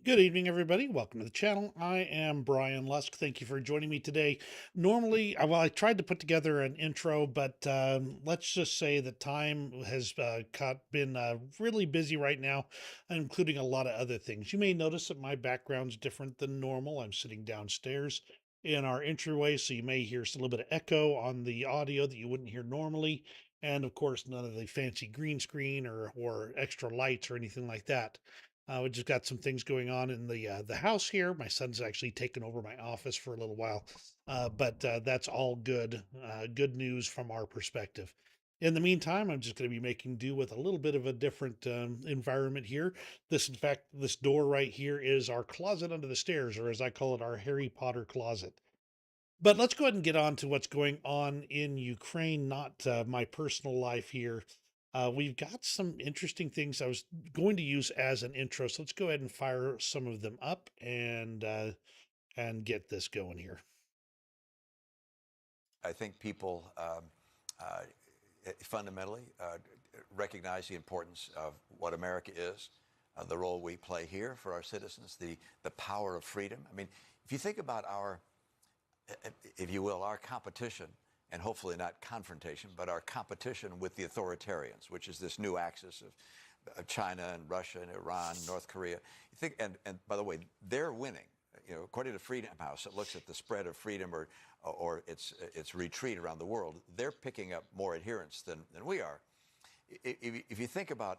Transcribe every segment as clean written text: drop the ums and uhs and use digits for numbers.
Good evening, everybody. Welcome to the channel. I am Brian Lusk. Thank you for joining me today. Normally, well, I tried to put together an intro, but let's just say that time has been really busy right now, including a lot of other things. You may notice that my background's different than normal. I'm sitting downstairs in our entryway, so you may hear a little bit of echo on the audio that you wouldn't hear normally. And of course, none of the fancy green screen or extra lights or anything like that. We just got some things going on in the house here. My son's actually taken over my office for a little while, but that's all good. Good news from our perspective. In the meantime, I'm just going to be making do with a little bit of a different environment here. In fact, this door right here is our closet under the stairs, or as I call it, our Harry Potter closet. But let's go ahead and get on to what's going on in Ukraine, not my personal life here. We've got some interesting things I was going to use as an intro, so let's go ahead and fire some of them up and get this going here. I think people uh, fundamentally recognize the importance of what America is, the role we play here for our citizens, the power of freedom. I mean, if you think about our, if you will, our competition, and hopefully not confrontation, but our competition with the authoritarians, which is this new axis of China and Russia and Iran, North Korea. You think, and by the way, they're winning. You know, according to Freedom House, it looks at the spread of freedom or its retreat around the world. They're picking up more adherents than we are. If you think about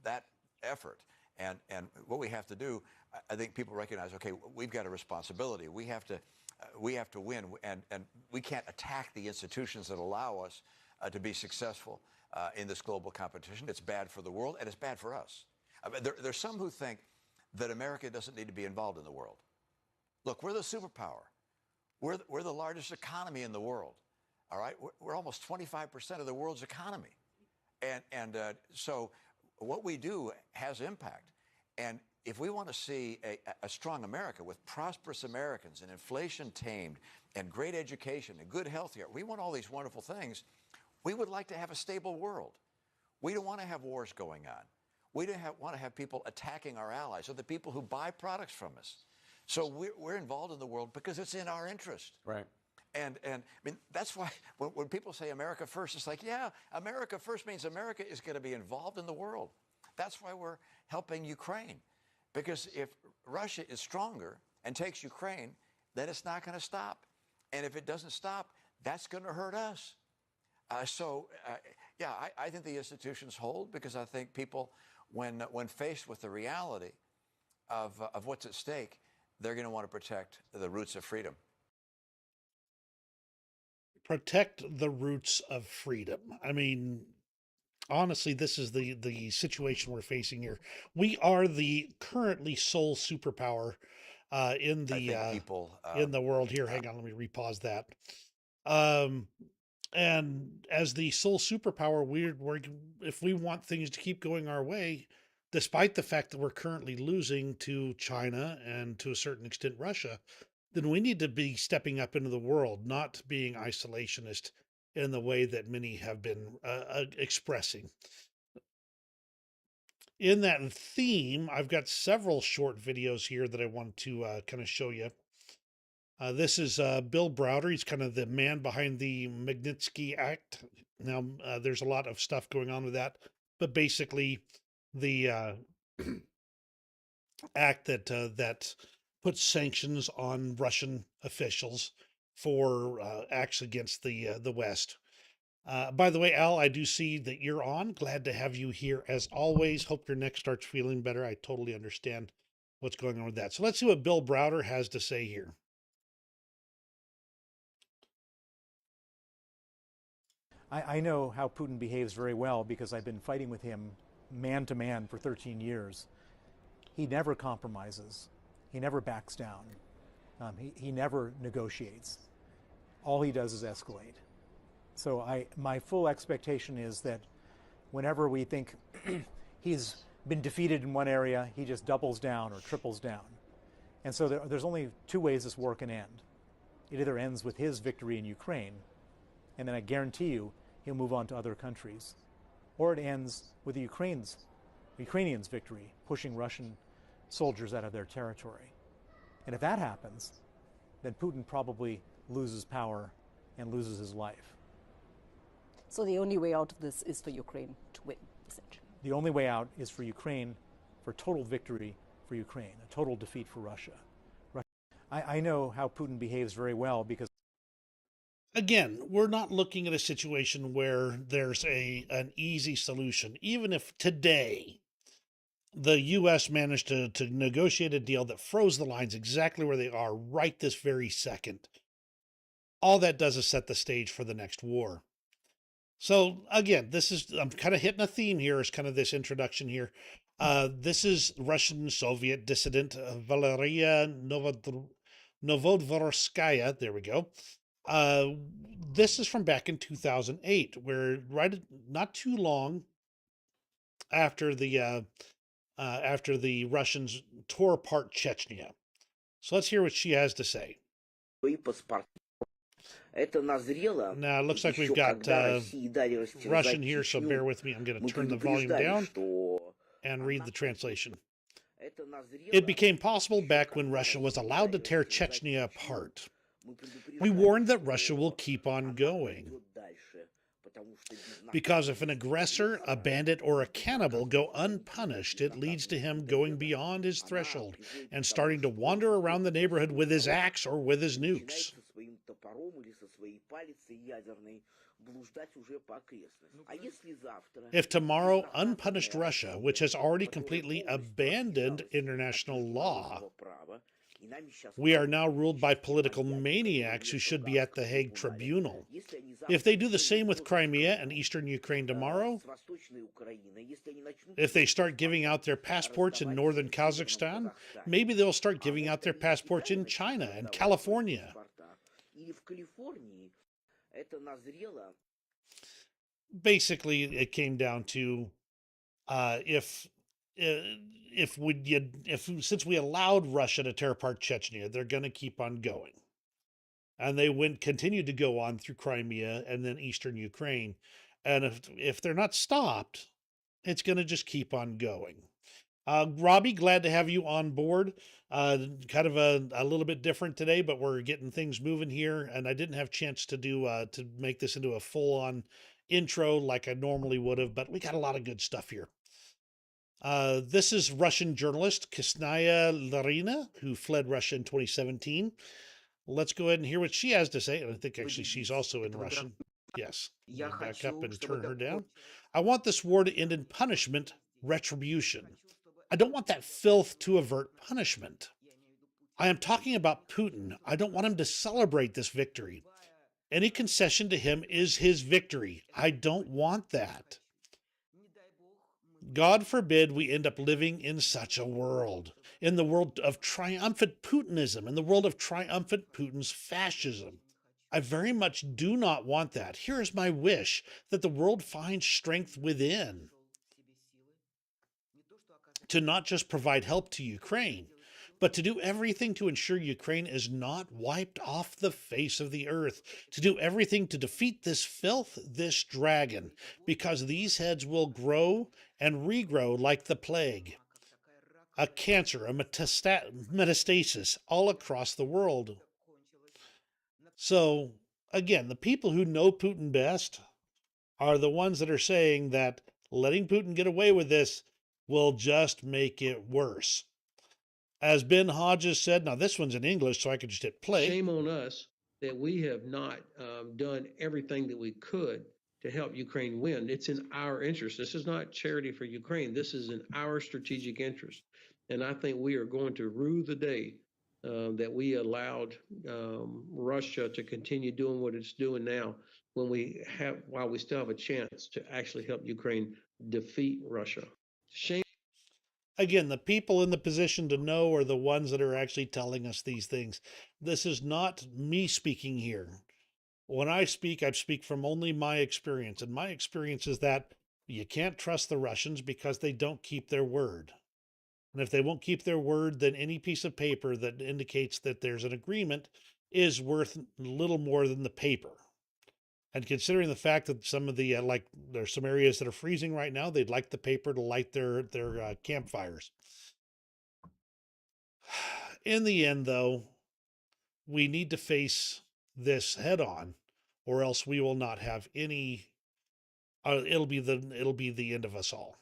that effort and what we have to do, I think people recognize, okay, we've got a responsibility. We have to win, and we can't attack the institutions that allow us to be successful in this global competition. It's bad for the world, and it's bad for us. I mean, there's some who think that America doesn't need to be involved in the world. Look, we're the superpower. We're the largest economy in the world. All right, we're almost 25% of the world's economy, and so what we do has impact. And if we want to see a strong America with prosperous Americans and inflation tamed and great education and good health care, we want all these wonderful things. We would like to have a stable world. We don't want to have wars going on. We don't want to have people attacking our allies or the people who buy products from us. So we're involved in the world because it's in our interest. Right. And I mean, that's why when people say America first, it's like, yeah, America first means America is going to be involved in the world. That's why we're helping Ukraine. Because if Russia is stronger and takes Ukraine, then it's not going to stop. And if it doesn't stop, that's going to hurt us. Yeah, I think the institutions hold, because I think people, when faced with the reality of what's at stake, they're going to want to protect the roots of freedom. Protect the roots of freedom. I mean, honestly, this is the situation we're facing here. We are the currently sole superpower in I the think people, in the world here. Hang on, let me repause that. Um, and as the sole superpower, we're if we want things to keep going our way, despite the fact that we're currently losing to China and to a certain extent Russia, then we need to be stepping up into the world, not being isolationist in the way that many have been expressing. In that theme, I've got several short videos here that I want to kind of show you. This is Bill Browder. He's kind of the man behind the Magnitsky Act. Now, there's a lot of stuff going on with that, but basically, the act that puts sanctions on Russian officials for acts against the West. By the way, Al, I do see that you're on. Glad to have you here as always. Hope your neck starts feeling better. I totally understand what's going on with that. So let's see what Bill Browder has to say here. I know how Putin behaves very well because I've been fighting with him man to man for 13 years. He never compromises. He never backs down. He never negotiates. All he does is escalate. So my full expectation is that whenever we think he's been defeated in one area, he just doubles down or triples down. And so there's only two ways this war can end. It either ends with his victory in Ukraine, and then I guarantee you he'll move on to other countries, or it ends with the Ukrainians' victory, pushing Russian soldiers out of their territory. And if that happens, then Putin probably loses power and loses his life. So the only way out of this is for Ukraine to win, essentially. The only way out is for Ukraine, for total victory for Ukraine, a total defeat for Russia. I know how Putin behaves very well because Again, we're not looking at a situation where there's an easy solution. Even if today the U.S. managed to negotiate a deal that froze the lines exactly where they are right this very second, all that does is set the stage for the next war. So again, I'm kind of hitting a theme here as kind of this introduction here. This is Russian Soviet dissident Valeria Novodvorskaya. There we go. Uh, this is from back in 2008, where not too long after the Russians tore apart Chechnya. So let's hear what she has to say. Now, it looks like we've got Russian here, so bear with me. I'm going to turn the volume down and read the translation. It became possible back when Russia was allowed to tear Chechnya apart. We warned that Russia will keep on going. Because if an aggressor, a bandit, or a cannibal go unpunished, it leads to him going beyond his threshold and starting to wander around the neighborhood with his axe or with his nukes. If tomorrow unpunished Russia, which has already completely abandoned international law, we are now ruled by political maniacs who should be at the Hague Tribunal. If they do the same with Crimea and eastern Ukraine tomorrow, if they start giving out their passports in northern Kazakhstan, maybe they'll start giving out their passports in China and California. Basically, it came down to if since we allowed Russia to tear apart Chechnya, they're going to keep on going, and they continued to go on through Crimea and then eastern Ukraine, and if they're not stopped, it's going to just keep on going. Robbie, glad to have you on board. Kind of a little bit different today, but we're getting things moving here, and I didn't have a chance to to make this into a full-on intro like I normally would have, but we got a lot of good stuff here. This is Russian journalist Kisnaya Larina, who fled Russia in 2017. Let's go ahead and hear what she has to say. And I think actually she's also in Russian. Yes. Back up and turn her down. I want this war to end in punishment, retribution. I don't want that filth to avert punishment. I am talking about Putin. I don't want him to celebrate this victory. Any concession to him is his victory. I don't want that. God forbid we end up living in such a world, in the world of triumphant Putinism, in the world of triumphant Putin's fascism. I very much do not want that. Here is my wish, that the world finds strength within to not just provide help to Ukraine, but to do everything to ensure Ukraine is not wiped off the face of the earth, to do everything to defeat this filth, this dragon, because these heads will grow and regrow like the plague. A cancer, a metastasis all across the world. So, again, the people who know Putin best are the ones that are saying that letting Putin get away with this will just make it worse. As Ben Hodges said, now this one's in English, so I could just hit play. Shame on us that we have not done everything that we could to help Ukraine win. It's in our interest. This is not charity for Ukraine. This is in our strategic interest. And I think we are going to rue the day that we allowed Russia to continue doing what it's doing now, while we still have a chance to actually help Ukraine defeat Russia. Shame. Again, the people in the position to know are the ones that are actually telling us these things. This is not me speaking here. When I speak from only my experience. And my experience is that you can't trust the Russians because they don't keep their word. And if they won't keep their word, then any piece of paper that indicates that there's an agreement is worth little more than the paper. And considering the fact that some of the, there's some areas that are freezing right now, they'd like the paper to light their campfires. In the end, though, we need to face this head on, or else we will not have any. It'll be the end of us all.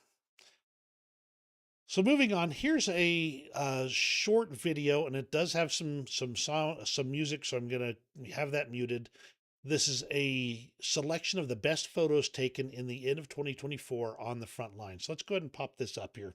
So moving on, here's a short video, and it does have some sound, some music. So I'm gonna have that muted. This is a selection of the best photos taken in the end of 2024 on the front line. So let's go ahead and pop this up here.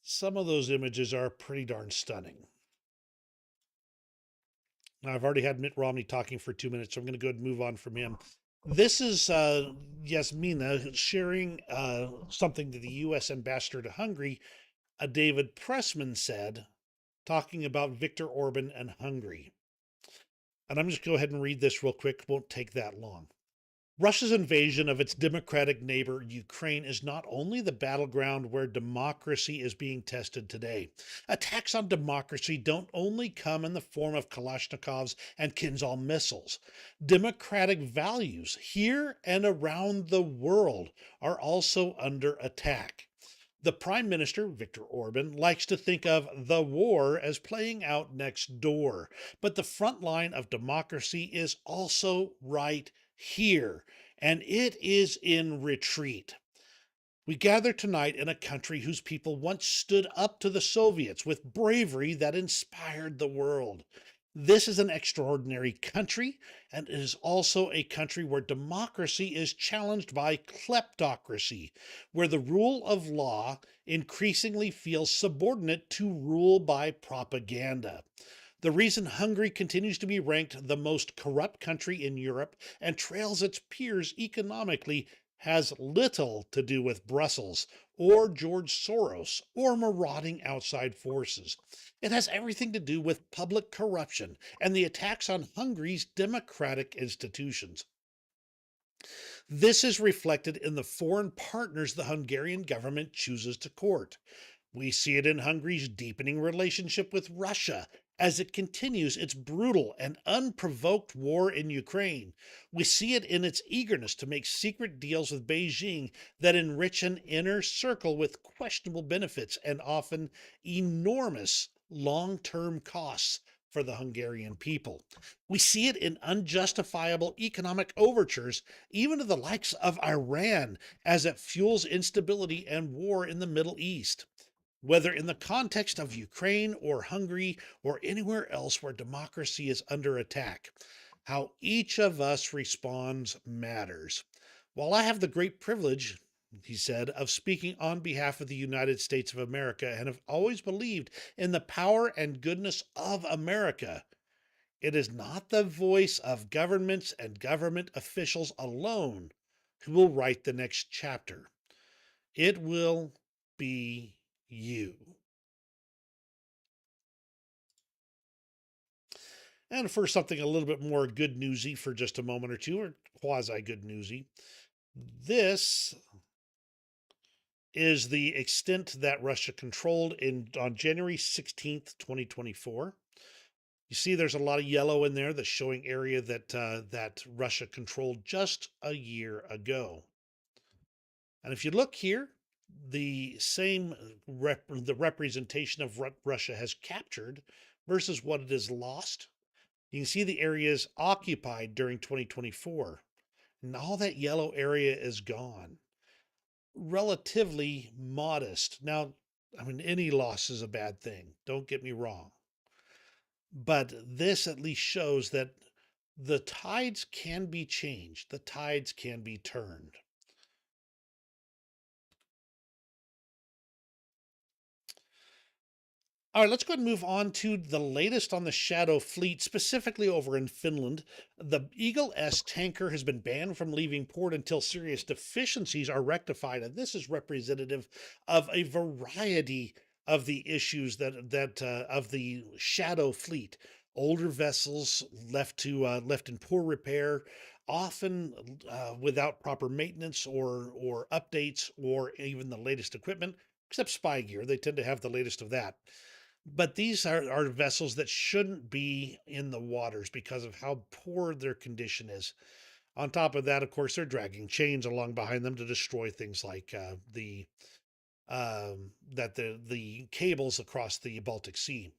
Some of those images are pretty darn stunning. Now, I've already had Mitt Romney talking for 2 minutes, so I'm going to go ahead and move on from him. This is Yasmina sharing something that the U.S. ambassador to Hungary, David Pressman, said, talking about Viktor Orban and Hungary. And I'm just going to go ahead and read this real quick. It won't take that long. Russia's invasion of its democratic neighbor Ukraine is not only the battleground where democracy is being tested today. Attacks on democracy don't only come in the form of Kalashnikovs and Kinzhal missiles. Democratic values here and around the world are also under attack. The Prime Minister, Viktor Orban, likes to think of the war as playing out next door, but the front line of democracy is also right here, and it is in retreat. We gather tonight in a country whose people once stood up to the Soviets with bravery that inspired the world. This is an extraordinary country, and it is also a country where democracy is challenged by kleptocracy, where the rule of law increasingly feels subordinate to rule by propaganda. The reason Hungary continues to be ranked the most corrupt country in Europe and trails its peers economically has little to do with Brussels or George Soros or marauding outside forces. It has everything to do with public corruption and the attacks on Hungary's democratic institutions. This is reflected in the foreign partners the Hungarian government chooses to court. We see it in Hungary's deepening relationship with Russia as it continues its brutal and unprovoked war in Ukraine. We see it in its eagerness to make secret deals with Beijing that enrich an inner circle with questionable benefits and often enormous long term costs for the Hungarian people. We see it in unjustifiable economic overtures, even to the likes of Iran, as it fuels instability and war in the Middle East. Whether in the context of Ukraine or Hungary or anywhere else where democracy is under attack, how each of us responds matters. While I have the great privilege, he said, of speaking on behalf of the United States of America and have always believed in the power and goodness of America, it is not the voice of governments and government officials alone who will write the next chapter. It will be you. And for something a little bit more good newsy for just a moment or two, or quasi good newsy, this is the extent that Russia controlled on January 16th, 2024. You see, there's a lot of yellow in there that's showing area that Russia controlled just a year ago. And if you look here, the same the representation of what Russia has captured versus what it has lost. You can see the areas occupied during 2024, and all that yellow area is gone. Relatively modest. Now, I mean, any loss is a bad thing. Don't get me wrong. But this at least shows that the tides can be changed, the tides can be turned. All right, let's go ahead and move on to the latest on the Shadow Fleet, specifically over in Finland. The Eagle S tanker has been banned from leaving port until serious deficiencies are rectified, and this is representative of a variety of the issues that of the Shadow Fleet. Older vessels left in poor repair, often without proper maintenance or updates or even the latest equipment. Except spy gear, they tend to have the latest of that, but these are vessels that shouldn't be in the waters because of how poor their condition is. On top of that, of course, they're dragging chains along behind them to destroy things like the cables across the Baltic Sea.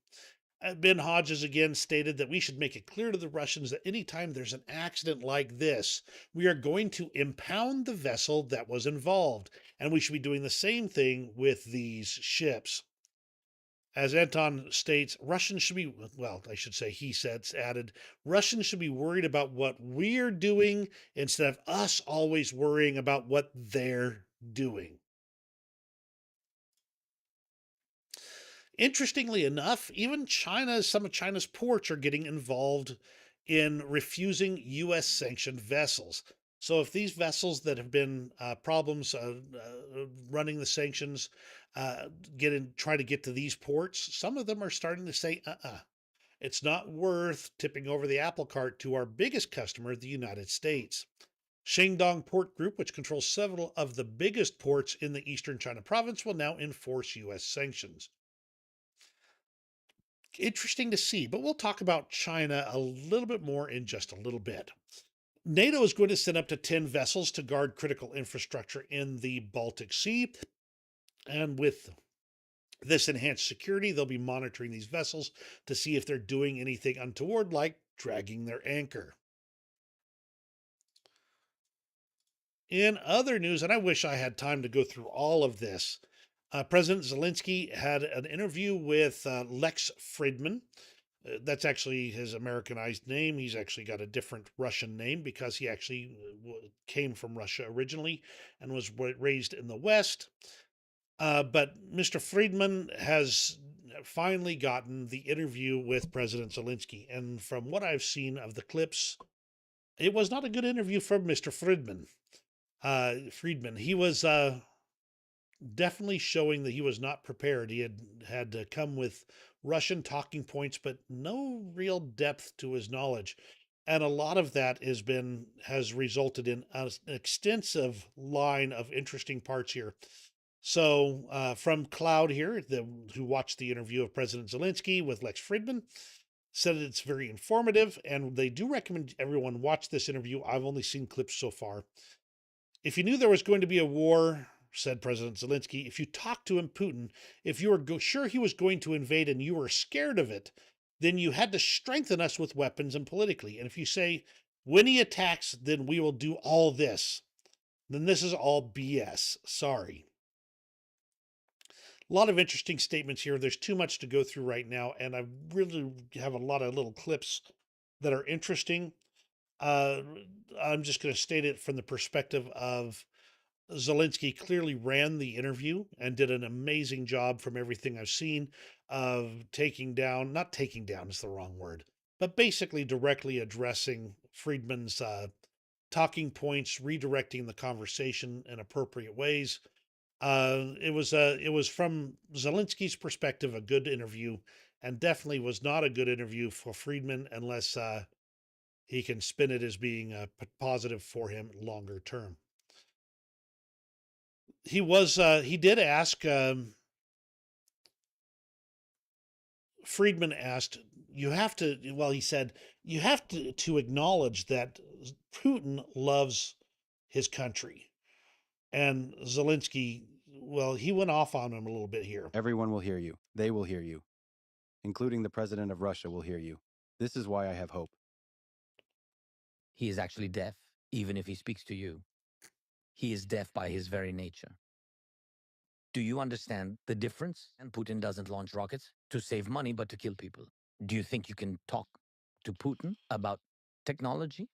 Ben Hodges again stated that we should make it clear to the Russians that anytime there's an accident like this, we are going to impound the vessel that was involved, and we should be doing the same thing with these ships. As Anton states, Russians should be, well, I should say, he said, added, Russians should be worried about what we're doing instead of us always worrying about what they're doing. Interestingly enough, even some of China's ports are getting involved in refusing U.S. sanctioned vessels. So if these vessels that have been problems running the sanctions try to get to these ports, some of them are starting to say, it's not worth tipping over the apple cart to our biggest customer, the United States. Shandong Port Group, which controls several of the biggest ports in the eastern China province, will now enforce U.S. sanctions. Interesting to see, but we'll talk about China a little bit more in just a little bit. NATO is going to send up to 10 vessels to guard critical infrastructure in the Baltic Sea. And with this enhanced security, they'll be monitoring these vessels to see if they're doing anything untoward, like dragging their anchor. In other news, and I wish I had time to go through all of this, President Zelensky had an interview with Lex Fridman. That's actually his Americanized name. He's actually got a different Russian name because he actually came from Russia originally and was raised in the West. But Mr. Friedman has finally gotten the interview with President Zelensky. And from what I've seen of the clips, it was not a good interview from Mr. Friedman. He was definitely showing that he was not prepared. He had to come with Russian talking points, but no real depth to his knowledge. And a lot of that has resulted in an extensive line of interesting parts here. So, from Cloud here, who watched the interview of President Zelensky with Lex Fridman, said it's very informative, and they do recommend everyone watch this interview. I've only seen clips so far. If you knew there was going to be a war, said President Zelensky, if you talked to him, Putin, if you were sure he was going to invade and you were scared of it, then you had to strengthen us with weapons and politically. And if you say, when he attacks, then we will do all this, then this is all BS. Sorry. A lot of interesting statements here. There's too much to go through right now, and I really have a lot of little clips that are interesting. I'm just going to state it from the perspective of Zelensky clearly ran the interview and did an amazing job from everything I've seen of not taking down is the wrong word, but basically directly addressing Friedman's talking points, redirecting the conversation in appropriate ways. It was from Zelensky's perspective a good interview, and definitely was not a good interview for Friedman unless he can spin it as being positive for him longer term. He did ask. Friedman asked, "You have to." Well, he said, "You have to acknowledge that Putin loves his country." And Zelensky, well, he went off on him a little bit here. Everyone will hear you. They will hear you. Including the president of Russia will hear you. This is why I have hope. He is actually deaf, even if he speaks to you. He is deaf by his very nature. Do you understand the difference? And Putin doesn't launch rockets to save money, but to kill people. Do you think you can talk to Putin about technology?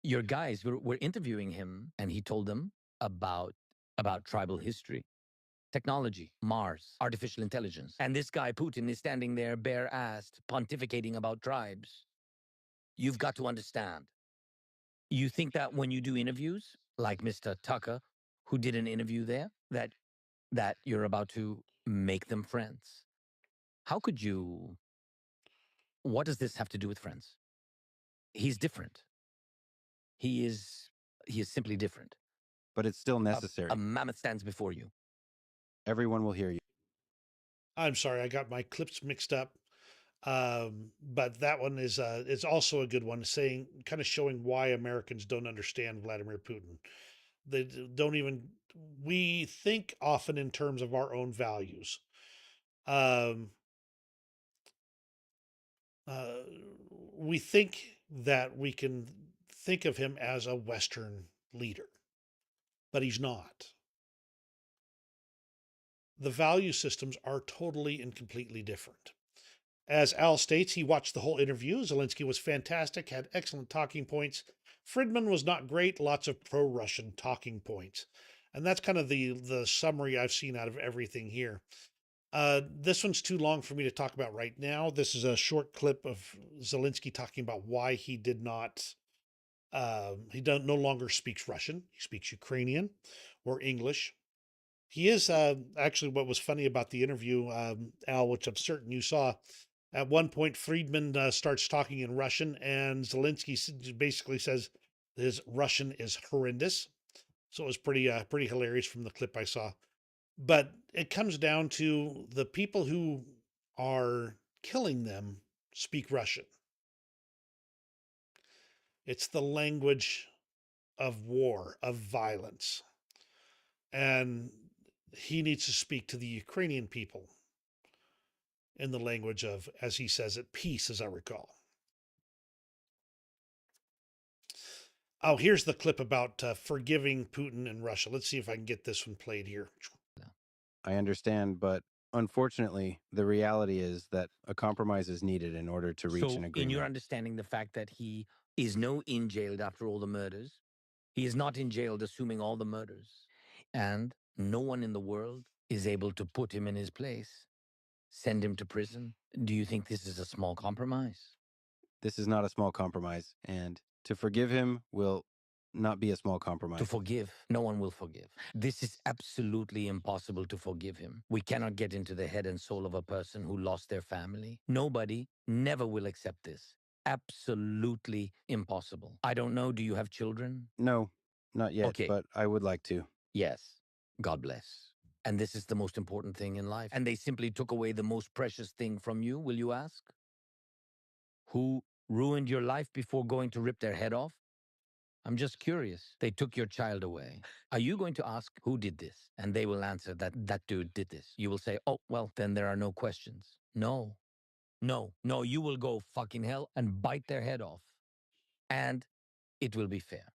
Your guys were interviewing him, and he told them about tribal history, technology, Mars, artificial intelligence. And this guy, Putin, is standing there bare-assed, pontificating about tribes. You've got to understand. You think that when you do interviews, like Mr. Tucker, who did an interview there, that you're about to make them friends. How could you? What does this have to do with friends? He's different. He is simply different. But it's still A necessary. mammoth stands before you. Everyone will hear you. I'm sorry, I got my clips mixed up. But that one is also a good one, saying kind of showing why Americans don't understand Vladimir Putin. Don't even we think often in terms of our own values. Um, uh, we think that we can think of him as a Western leader, but he's not. The value systems are totally and completely different. As Al states, he watched the whole interview. Zelensky was fantastic, had excellent talking points. Friedman was not great, lots of pro-Russian talking points. And that's kind of the summary I've seen out of everything here. This one's too long for me to talk about right now. This is a short clip of Zelensky talking about why he did not, no longer speaks Russian. He speaks Ukrainian or English. He is actually what was funny about the interview, Al, which I'm certain you saw. At one point, Friedman starts talking in Russian, and Zelensky basically says his Russian is horrendous. So it was pretty hilarious from the clip I saw. But it comes down to the people who are killing them speak Russian. It's the language of war, of violence. And he needs to speak to the Ukrainian people in the language of, as he says it, peace, as I recall. Oh, here's the clip about forgiving Putin and Russia. Let's see if I can get this one played here. I understand, but unfortunately, the reality is that a compromise is needed in order to reach So, an in your agreement. understanding, the fact that he is no in jailed after all the murders, he is not in jailed assuming all the murders, and no one in the world is able to put him in his place, send him to prison. Do you think this is a small compromise? This is not a small compromise, and to forgive him will not be a small To compromise. forgive, no one will forgive. This is absolutely impossible to forgive him. We cannot get into the head and soul of a person who lost their family. Nobody never will accept this. Absolutely impossible. I don't know. Do you have children? No, not yet, Okay. but I would like to. Yes. God bless. And this is the most important thing in life. And they simply took away the most precious thing from you, will you ask? Who ruined your life before going to rip their head off? I'm just curious. They took your child away. Are you going to ask who did this? And they will answer that that dude did this. You will say, oh, well, then there are no questions. No, no, you will go fucking hell and bite their head off. And it will be fair.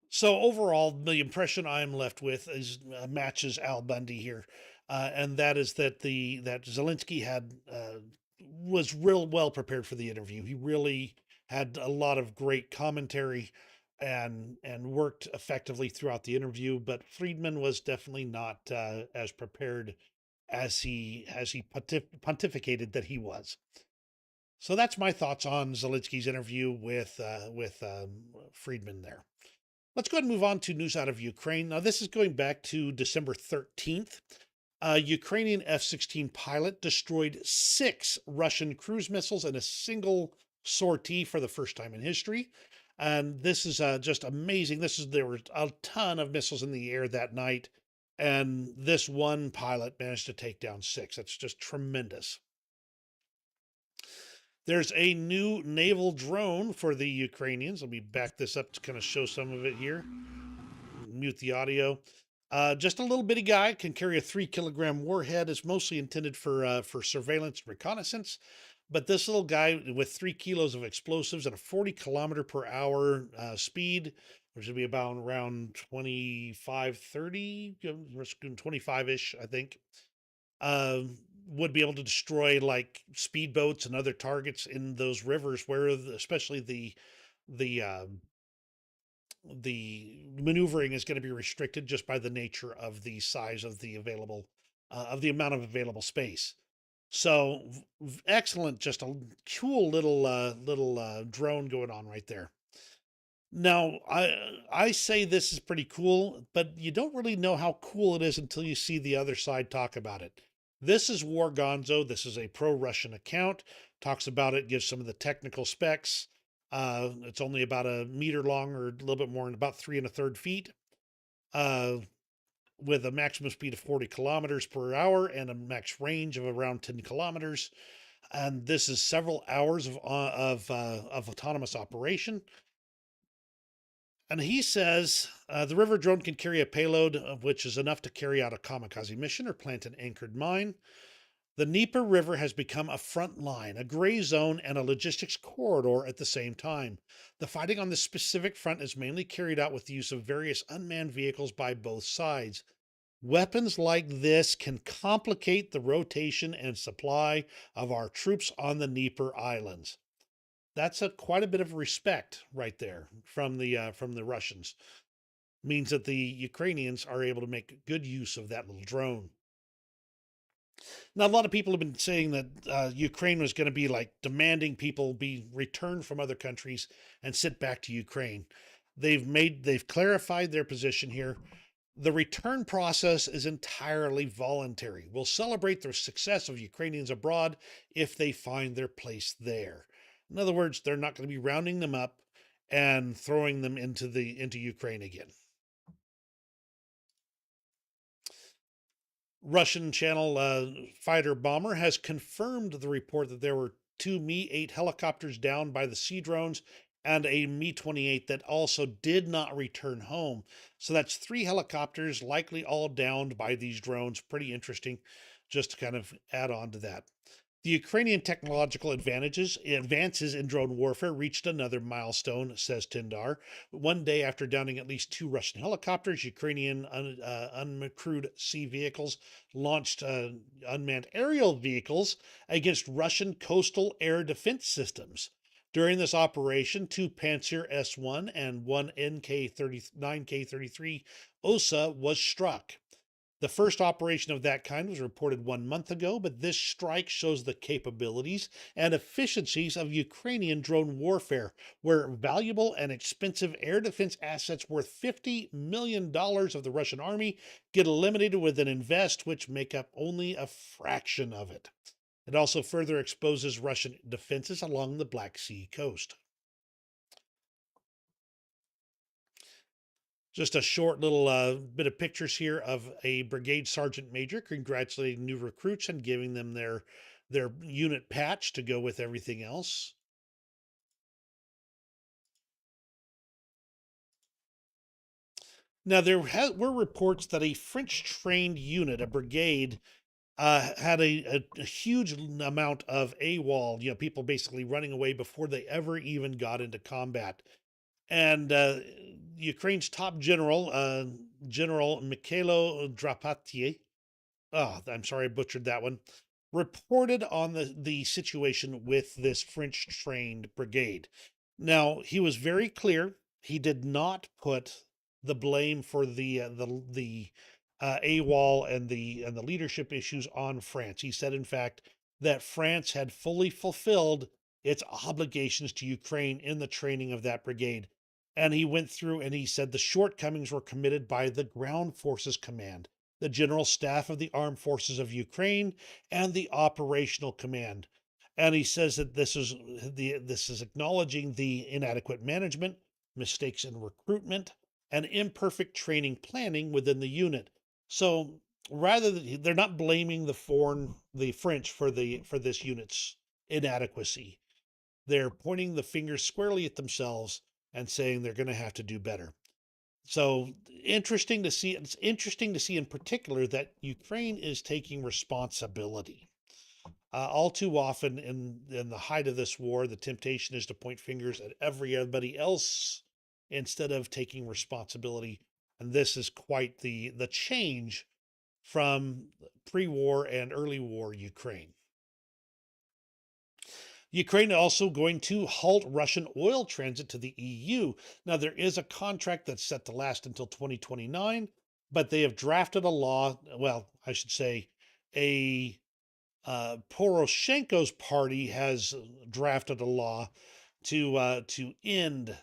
So overall, the impression I'm left with is matches Al Bundy here, and that is that that Zelensky had was real well prepared for the interview. He really had a lot of great commentary and worked effectively throughout the interview. But Friedman was definitely not as prepared as he pontificated that he was. So that's my thoughts on Zelensky's interview with Friedman there. Let's go ahead and move on to news out of Ukraine. Now, this is going back to December 13th. A Ukrainian F 16 pilot destroyed 6 Russian cruise missiles in a single sortie for the first time in history. And this is just amazing. There were a ton of missiles in the air that night, and this one pilot managed to take down 6. That's just tremendous. There's a new naval drone for the Ukrainians. Let me back this up to kind of show some of it here. Mute the audio. Just a little bitty guy, can carry a 3-kilogram warhead. Is mostly intended for surveillance and reconnaissance. But this little guy with 3 kilos of explosives at a 40 kilometer per hour speed, which would be about around 25, 30, 25-ish, I think, would be able to destroy like speedboats and other targets in those rivers where especially the the maneuvering is going to be restricted just by the nature of the size of the amount of available space. So excellent, just a cool little drone going on right there. Now, I say this is pretty cool, but you don't really know how cool it is until you see the other side talk about it. This is War Gonzo. This is a pro-Russian account. Talks about it, gives some of the technical specs. It's only about a meter long, or a little bit more, and about 3 1/3 feet. Uh, with a maximum speed of 40 kilometers per hour and a max range of around 10 kilometers. And this is several hours of autonomous operation. And he says the river drone can carry a payload, which is enough to carry out a kamikaze mission or plant an anchored mine. The Dnieper River has become a front line, a gray zone, and a logistics corridor at the same time. The fighting on this specific front is mainly carried out with the use of various unmanned vehicles by both sides. Weapons like this can complicate the rotation and supply of our troops on the Dnieper Islands. That's quite a bit of respect right there from the Russians. Means that the Ukrainians are able to make good use of that little drone. Now, a lot of people have been saying that Ukraine was going to be like demanding people be returned from other countries and sent back to Ukraine. They've clarified their position here. The return process is entirely voluntary. We'll celebrate the success of Ukrainians abroad if they find their place there. In other words, they're not going to be rounding them up and throwing them into Ukraine again. Russian Channel fighter bomber has confirmed the report that there were 2 Mi-8 helicopters down by the sea drones and a Mi-28 that also did not return home. So that's 3 helicopters, likely all downed by these drones. Pretty interesting, just to kind of add on to that. The Ukrainian technological advances in drone warfare reached another milestone, says Tindar. One day after downing at least 2 Russian helicopters, Ukrainian uncrewed sea vehicles launched unmanned aerial vehicles against Russian coastal air defense systems. During this operation, 2 Pantsir S-1 and 1 9K-33 OSA was struck. The first operation of that kind was reported 1 month ago, but this strike shows the capabilities and efficiencies of Ukrainian drone warfare, where valuable and expensive air defense assets worth $50 million of the Russian army get eliminated with an invest which make up only a fraction of it. It also further exposes Russian defenses along the Black Sea coast. Just a short little bit of pictures here of a brigade sergeant major congratulating new recruits and giving them their unit patch to go with everything else. Now, there were reports that a French-trained unit, a brigade, had a huge amount of AWOL, people basically running away before they ever even got into combat. And Ukraine's top general, General Mikhailo Drapatier, oh, I'm sorry, I butchered that one, reported on the situation with this French trained brigade. Now, he was very clear. He did not put the blame for the AWOL and the leadership issues on France. He said, in fact, that France had fully fulfilled its obligations to Ukraine in the training of that brigade. And he went through and he said the shortcomings were committed by the Ground Forces Command, the General Staff of the Armed Forces of Ukraine, and the Operational Command. And he says that this is acknowledging the inadequate management, mistakes in recruitment, and imperfect training planning within the unit. So rather than, they're not blaming the French for this unit's inadequacy. They're pointing the finger squarely at themselves and saying they're going to have to do better. So interesting to see. It's interesting to see in particular that Ukraine is taking responsibility. All too often in the height of this war, the temptation is to point fingers at everybody else instead of taking responsibility. And this is quite the change from pre-war and early war Ukraine. Ukraine also going to halt Russian oil transit to the EU. Now, there is a contract that's set to last until 2029, but they have drafted a law. Well, I should say, a Poroshenko's party has drafted a law to end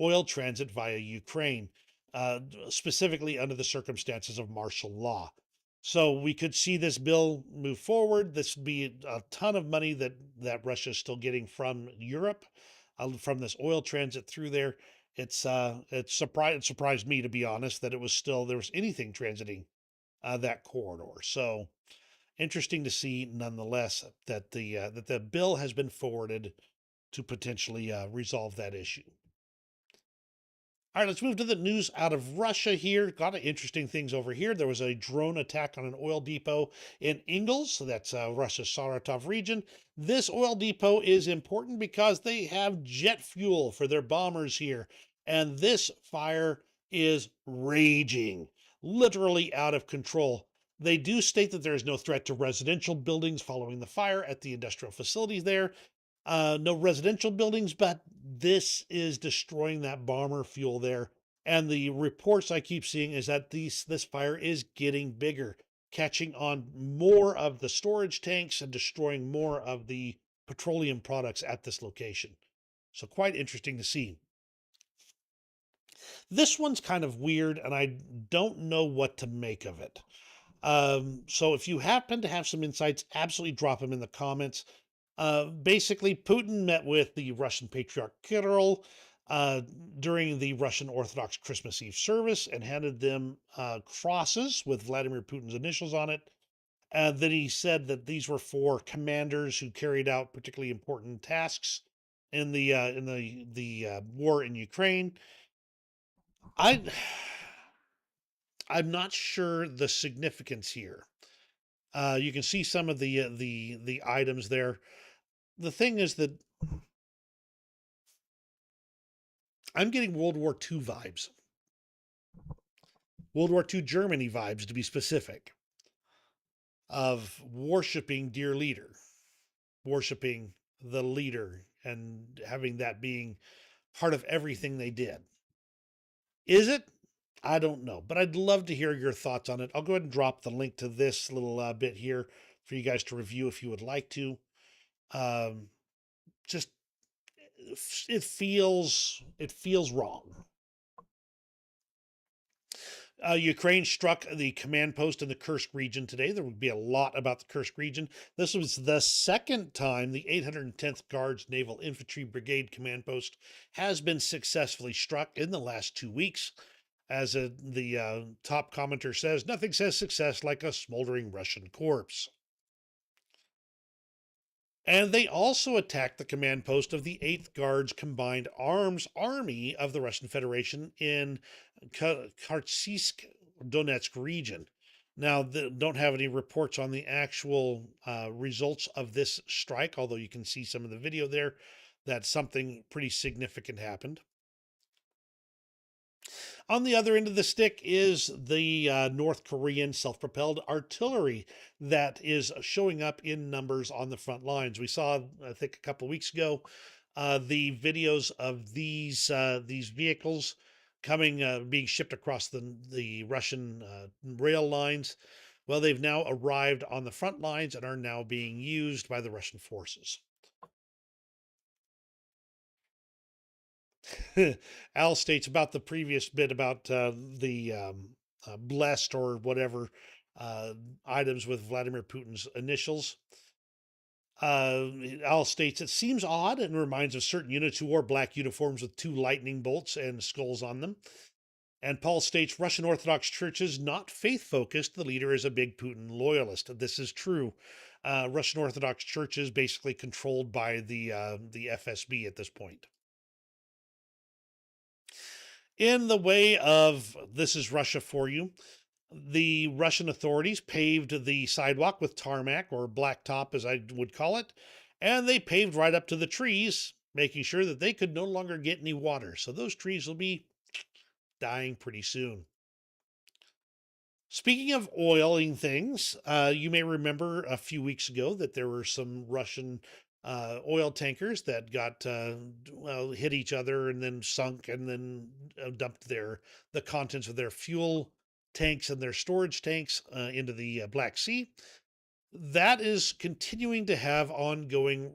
oil transit via Ukraine, specifically under the circumstances of martial law. So we could see this bill move forward. This would be a ton of money that Russia is still getting from Europe, from this oil transit through there. It surprised me, to be honest, that there was anything transiting that corridor. So interesting to see, nonetheless, that the bill has been forwarded to potentially resolve that issue. All right, let's move to the news out of Russia here. Got of interesting things over here. There was a drone attack on an oil depot in Engels, so that's Russia's Saratov region. This oil depot is important because they have jet fuel for their bombers here, and this fire is raging, literally out of control. They do state that there is no threat to residential buildings following the fire at the industrial facilities there, no residential buildings, but this is destroying that bomber fuel there. And the reports I keep seeing is that this fire is getting bigger, catching on more of the storage tanks and destroying more of the petroleum products at this location. So quite interesting to see. This one's kind of weird, and I don't know what to make of it. So if you happen to have some insights, absolutely drop them in the comments. Basically, Putin met with the Russian Patriarch Kirill uh, during the Russian Orthodox Christmas Eve service and handed them crosses with Vladimir Putin's initials on it. And then he said that these were for commanders who carried out particularly important tasks in the war in Ukraine. I I'm not sure the significance here. You can see some of the items there. The thing is that I'm getting World War II vibes, World War II Germany vibes to be specific, of worshiping dear leader, worshiping the leader, and having that being part of everything they did. Is it? I don't know, but I'd love to hear your thoughts on it. I'll go ahead and drop the link to this little bit here for you guys to review if you would like to. Um, just it feels wrong. Ukraine struck the command post in the Kursk region today. There would be a lot about the Kursk region. This was the second time the 810th Guards Naval Infantry Brigade command post has been successfully struck in the last 2 weeks. As the top commenter says, nothing says success like a smoldering Russian corpse. And they also attacked the command post of the 8th Guards Combined Arms Army of the Russian Federation in Kharkiv Donetsk region. Now, don't have any reports on the actual results of this strike, although you can see some of the video there that something pretty significant happened. On the other end of the stick is the North Korean self propelled artillery that is showing up in numbers on the front lines. We saw, I think, a couple weeks ago, the videos of these vehicles being shipped across the Russian rail lines. Well, they've now arrived on the front lines and are now being used by the Russian forces. Al states about the previous bit about the blessed or whatever uh, items with Vladimir Putin's initials. Al states it seems odd and reminds of certain units who wore black uniforms with two lightning bolts and skulls on them. And Paul states Russian Orthodox churches not faith focused. The leader is a big Putin loyalist. This is true. Russian Orthodox churches basically controlled by the FSB at this point. In the way of this is Russia for you, the Russian authorities paved the sidewalk with tarmac or blacktop, as I would call it, and they paved right up to the trees, making sure that they could no longer get any water. So those trees will be dying pretty soon. Speaking of oiling things, you may remember a few weeks ago that there were some Russian oil tankers that got well, hit each other and then sunk and then dumped the contents of their fuel tanks and their storage tanks into the Black Sea. That is continuing to have ongoing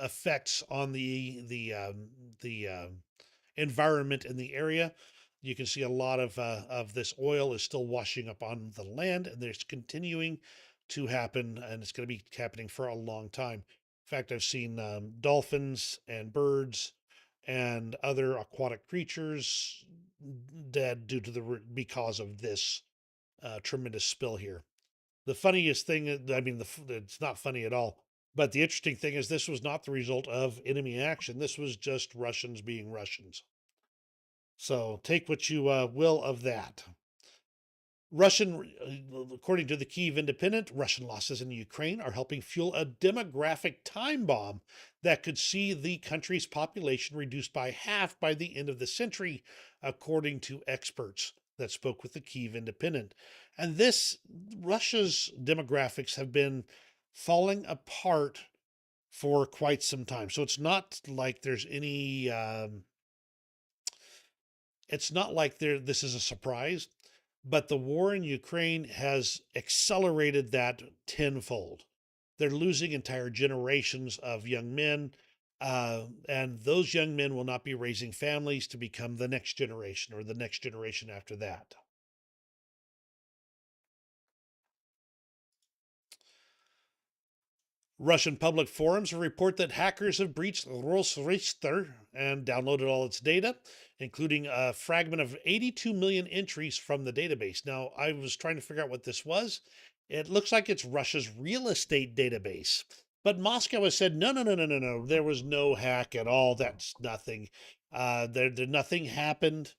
effects on the environment in the area. You can see a lot of this oil is still washing up on the land, and there's continuing to happen, and it's going to be happening for a long time. In fact, I've seen dolphins and birds and other aquatic creatures dead due to because of this tremendous spill here. The funniest thing, I mean, it's not funny at all. But the interesting thing is, this was not the result of enemy action. This was just Russians being Russians. So take what you will of that. According to the Kyiv Independent, Russian losses in Ukraine are helping fuel a demographic time bomb that could see the country's population reduced by half by the end of the century, according to experts that spoke with the Kyiv Independent. And Russia's demographics have been falling apart for quite some time. So it's not like there's any, it's not like this is a surprise. But the war in Ukraine has accelerated that tenfold. They're losing entire generations of young men, and those young men will not be raising families to become the next generation or the next generation after that. Russian public forums report that hackers have breached Rosregister and downloaded all its data, including a fragment of 82 million entries from the database. Now, I was trying to figure out what this was. It looks like it's Russia's real estate database. But Moscow has said, no, no, no, no, no, no. There was no hack at all. That's nothing. Nothing happened.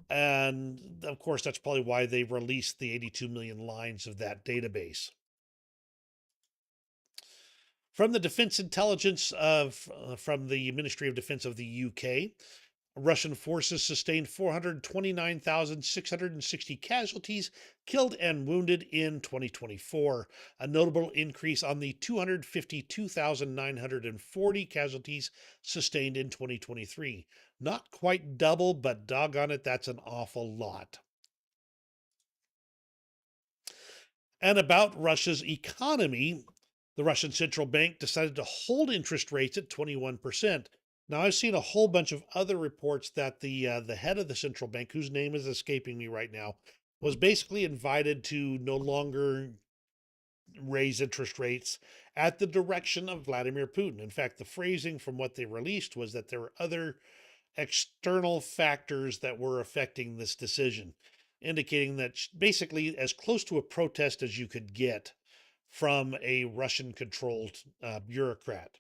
And of course, that's probably why they released the 82 million lines of that database. From the Defense Intelligence from the Ministry of Defense of the UK, Russian forces sustained 429,660 casualties killed and wounded in 2024, a notable increase on the 252,940 casualties sustained in 2023. Not quite double, but doggone it, that's an awful lot. And about Russia's economy, the Russian central bank decided to hold interest rates at 21%. Now, I've seen a whole bunch of other reports that the head of the central bank, whose name is escaping me right now, was basically invited to no longer raise interest rates at the direction of Vladimir Putin. In fact, the phrasing from what they released was that there were other external factors that were affecting this decision, indicating that basically as close to a protest as you could get from a Russian controlled bureaucrat.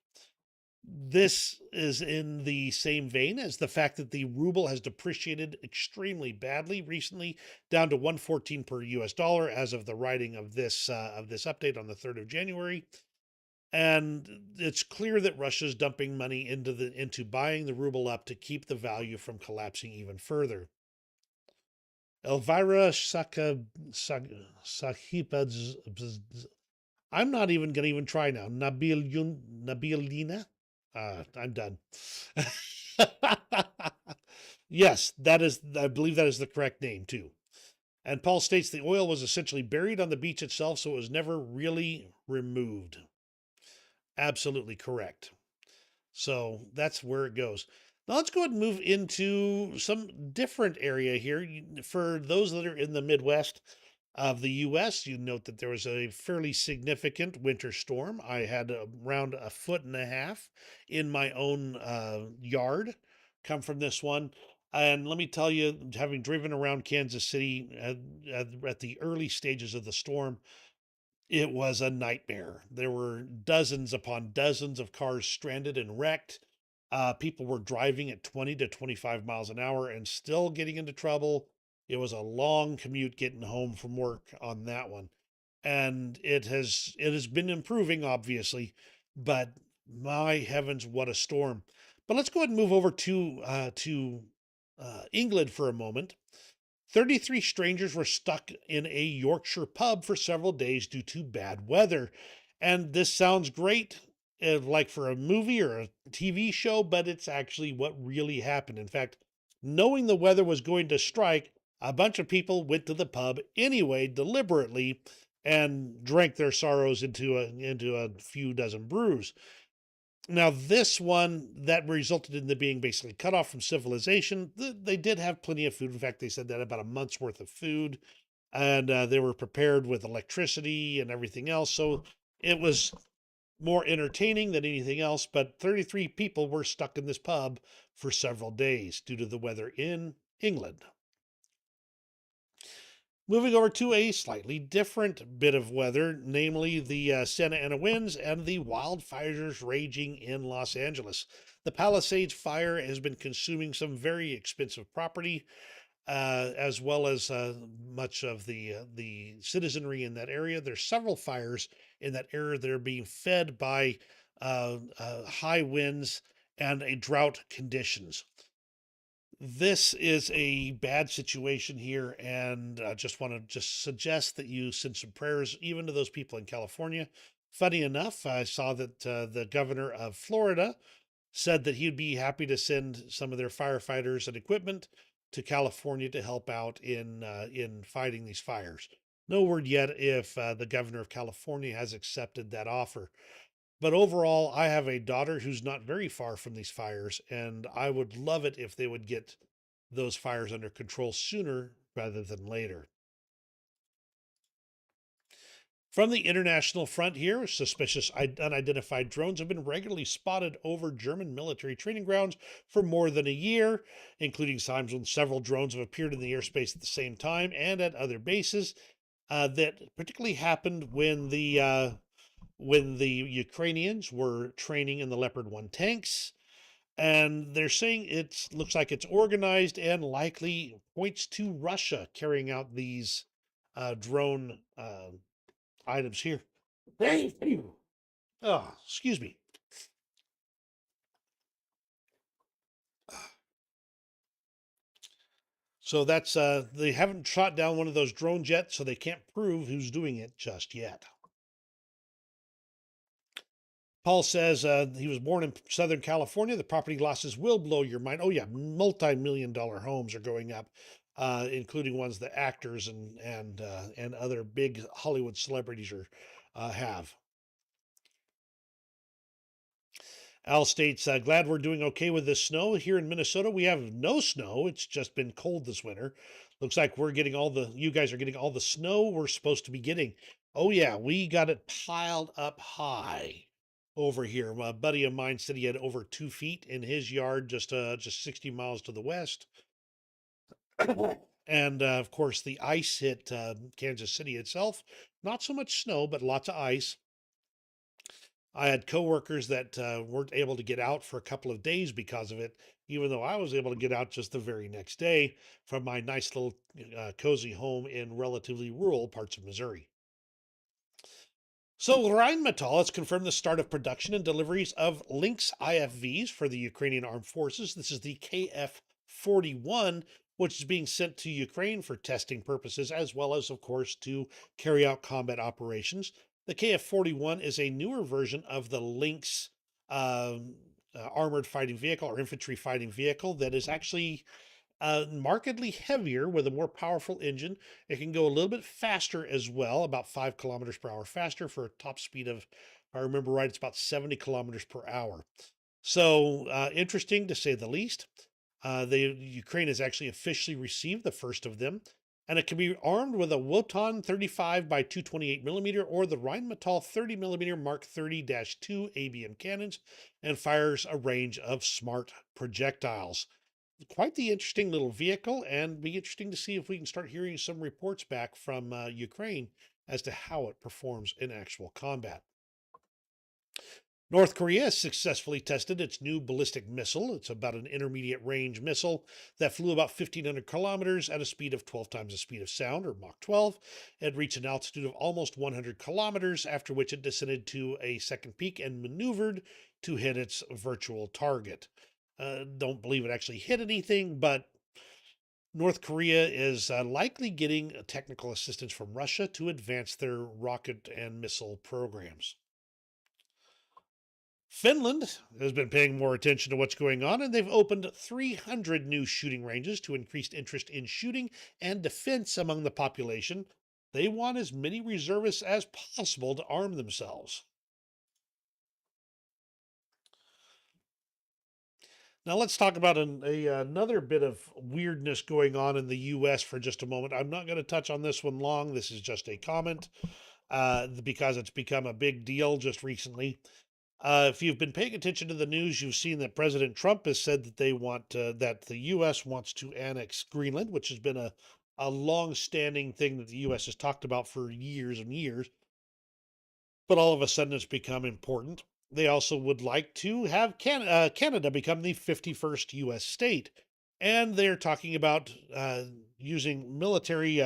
This is in the same vein as the fact that the ruble has depreciated extremely badly recently, down to 114 per US dollar as of the writing of this update on the 3rd of January. And it's clear that Russia's dumping money into buying the ruble up to keep the value from collapsing even further. Elvira Sahipadz, I'm not even going to even try now. Nabilina? I'm done. Yes, I believe that is the correct name too. And Paul states the oil was essentially buried on the beach itself, so it was never really removed. Absolutely correct. So that's where it goes. Now let's go ahead and move into some different area here. For those that are in the Midwest of the U.S., you note that there was a fairly significant winter storm. I had around 1.5 feet in my own yard come from this one. And let me tell you, having driven around Kansas City at the early stages of the storm, it was a nightmare. There were dozens upon dozens of cars stranded and wrecked. People were driving at 20 to 25 miles an hour and still getting into trouble. It was a long commute getting home from work on that one. And it has been improving, obviously, but my heavens, what a storm. But let's go ahead and move over to England for a moment. 33 strangers were stuck in a Yorkshire pub for several days due to bad weather. And this sounds great like for a movie or a TV show, but it's actually what really happened. In fact, knowing the weather was going to strike, a bunch of people went to the pub anyway, deliberately, and drank their sorrows into a few dozen brews. Now, this one that resulted in them being basically cut off from civilization. They did have plenty of food. In fact, they said that about a month's worth of food, and they were prepared with electricity and everything else. So it was more entertaining than anything else. But 33 people were stuck in this pub for several days due to the weather in England. Moving over to a slightly different bit of weather, namely the Santa Ana winds and the wildfires raging in Los Angeles. The Palisades fire has been consuming some very expensive property, as well as much of the citizenry in that area. There's several fires in that area that are being fed by high winds and a drought conditions. This is a bad situation here, and I just want to just suggest that you send some prayers even to those people in California. Funny enough, I saw that the governor of Florida said that he'd be happy to send some of their firefighters and equipment to California to help out in fighting these fires. No word yet if the governor of California has accepted that offer. But overall, I have a daughter who's not very far from these fires, and I would love it if they would get those fires under control sooner rather than later. From the international front here, suspicious unidentified drones have been regularly spotted over German military training grounds for more than a year, including times when several drones have appeared in the airspace at the same time and at other bases. That particularly happened when the Ukrainians were training in the Leopard 1 tanks. And they're saying it looks like it's organized and likely points to Russia carrying out these drone items here. Thank you. Oh, excuse me. So that's they haven't shot down one of those drones yet, so they can't prove who's doing it just yet. Paul says he was born in Southern California. The property losses will blow your mind. Oh yeah, multi-million-dollar homes are going up, including ones that actors and other big Hollywood celebrities are have. Al states, glad we're doing okay with this snow. Here in Minnesota, we have no snow. It's just been cold this winter. Looks like you guys are getting all the snow we're supposed to be getting. Oh, yeah, we got it piled up high over here. A buddy of mine said he had over 2 feet in his yard, just 60 miles to the west. And of course, the ice hit Kansas City itself. Not so much snow, but lots of ice. I had coworkers that weren't able to get out for a couple of days because of it, even though I was able to get out just the very next day from my nice little cozy home in relatively rural parts of Missouri. So, Rheinmetall has confirmed the start of production and deliveries of Lynx IFVs for the Ukrainian Armed Forces. This is the KF 41, which is being sent to Ukraine for testing purposes, as well as, of course, to carry out combat operations. The KF 41 is a newer version of the Lynx armored fighting vehicle or infantry fighting vehicle that is actually markedly heavier with a more powerful engine. It can go a little bit faster as well, about 5 kilometers per hour faster for a top speed of, if I remember right, it's about 70 kilometers per hour. So interesting to say the least. The Ukraine has actually officially received the first of them, and it can be armed with a Wotan 35 by 228 millimeter or the Rheinmetall 30 millimeter Mark 30-2 ABM cannons, and fires a range of smart projectiles. Quite the interesting little vehicle, and be interesting to see if we can start hearing some reports back from Ukraine as to how it performs in actual combat. North Korea has successfully tested its new ballistic missile. It's about an intermediate range missile that flew about 1,500 kilometers at a speed of 12 times the speed of sound, or Mach 12. It reached an altitude of almost 100 kilometers, after which it descended to a second peak and maneuvered to hit its virtual target. Don't believe it actually hit anything, but North Korea is likely getting technical assistance from Russia to advance their rocket and missile programs. Finland has been paying more attention to what's going on, and they've opened 300 new shooting ranges to increase interest in shooting and defense among the population. They want as many reservists as possible to arm themselves. Now, let's talk about another bit of weirdness going on in the U.S. for just a moment. I'm not going to touch on this one long. This is just a comment because it's become a big deal just recently. If you've been paying attention to the news, you've seen that President Trump has said that that the U.S. wants to annex Greenland, which has been a long-standing thing that the U.S. has talked about for years and years. But all of a sudden, it's become important. They also would like to have Canada become the 51st U.S. state, and they're talking about using military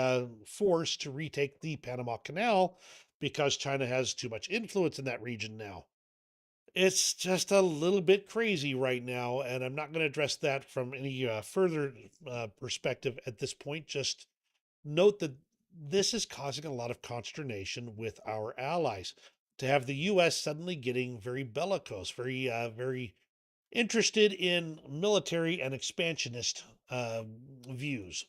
force to retake the Panama Canal because China has too much influence in that region now. It's just a little bit crazy right now, and I'm not going to address that from any further perspective at this point. Just note that this is causing a lot of consternation with our allies. To have the U.S. suddenly getting very bellicose, very interested in military and expansionist views.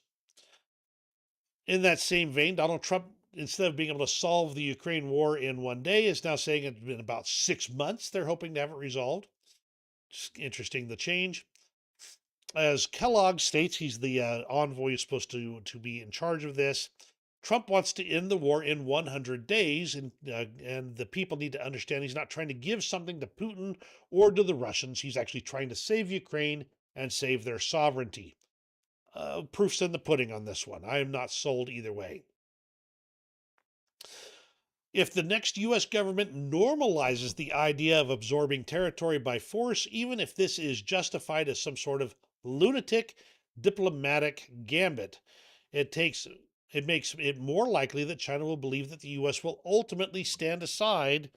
In that same vein, Donald Trump, instead of being able to solve the Ukraine war in one day, is now saying it's been about 6 months they're hoping to have it resolved. Just interesting, the change. As Kellogg states, he's the envoy who's supposed to be in charge of this. Trump wants to end the war in 100 days, and the people need to understand he's not trying to give something to Putin or to the Russians. He's actually trying to save Ukraine and save their sovereignty. Proof's in the pudding on this one. I am not sold either way. If the next US government normalizes the idea of absorbing territory by force, even if this is justified as some sort of lunatic diplomatic gambit, it takes it makes it more likely that China will believe that the US will ultimately stand aside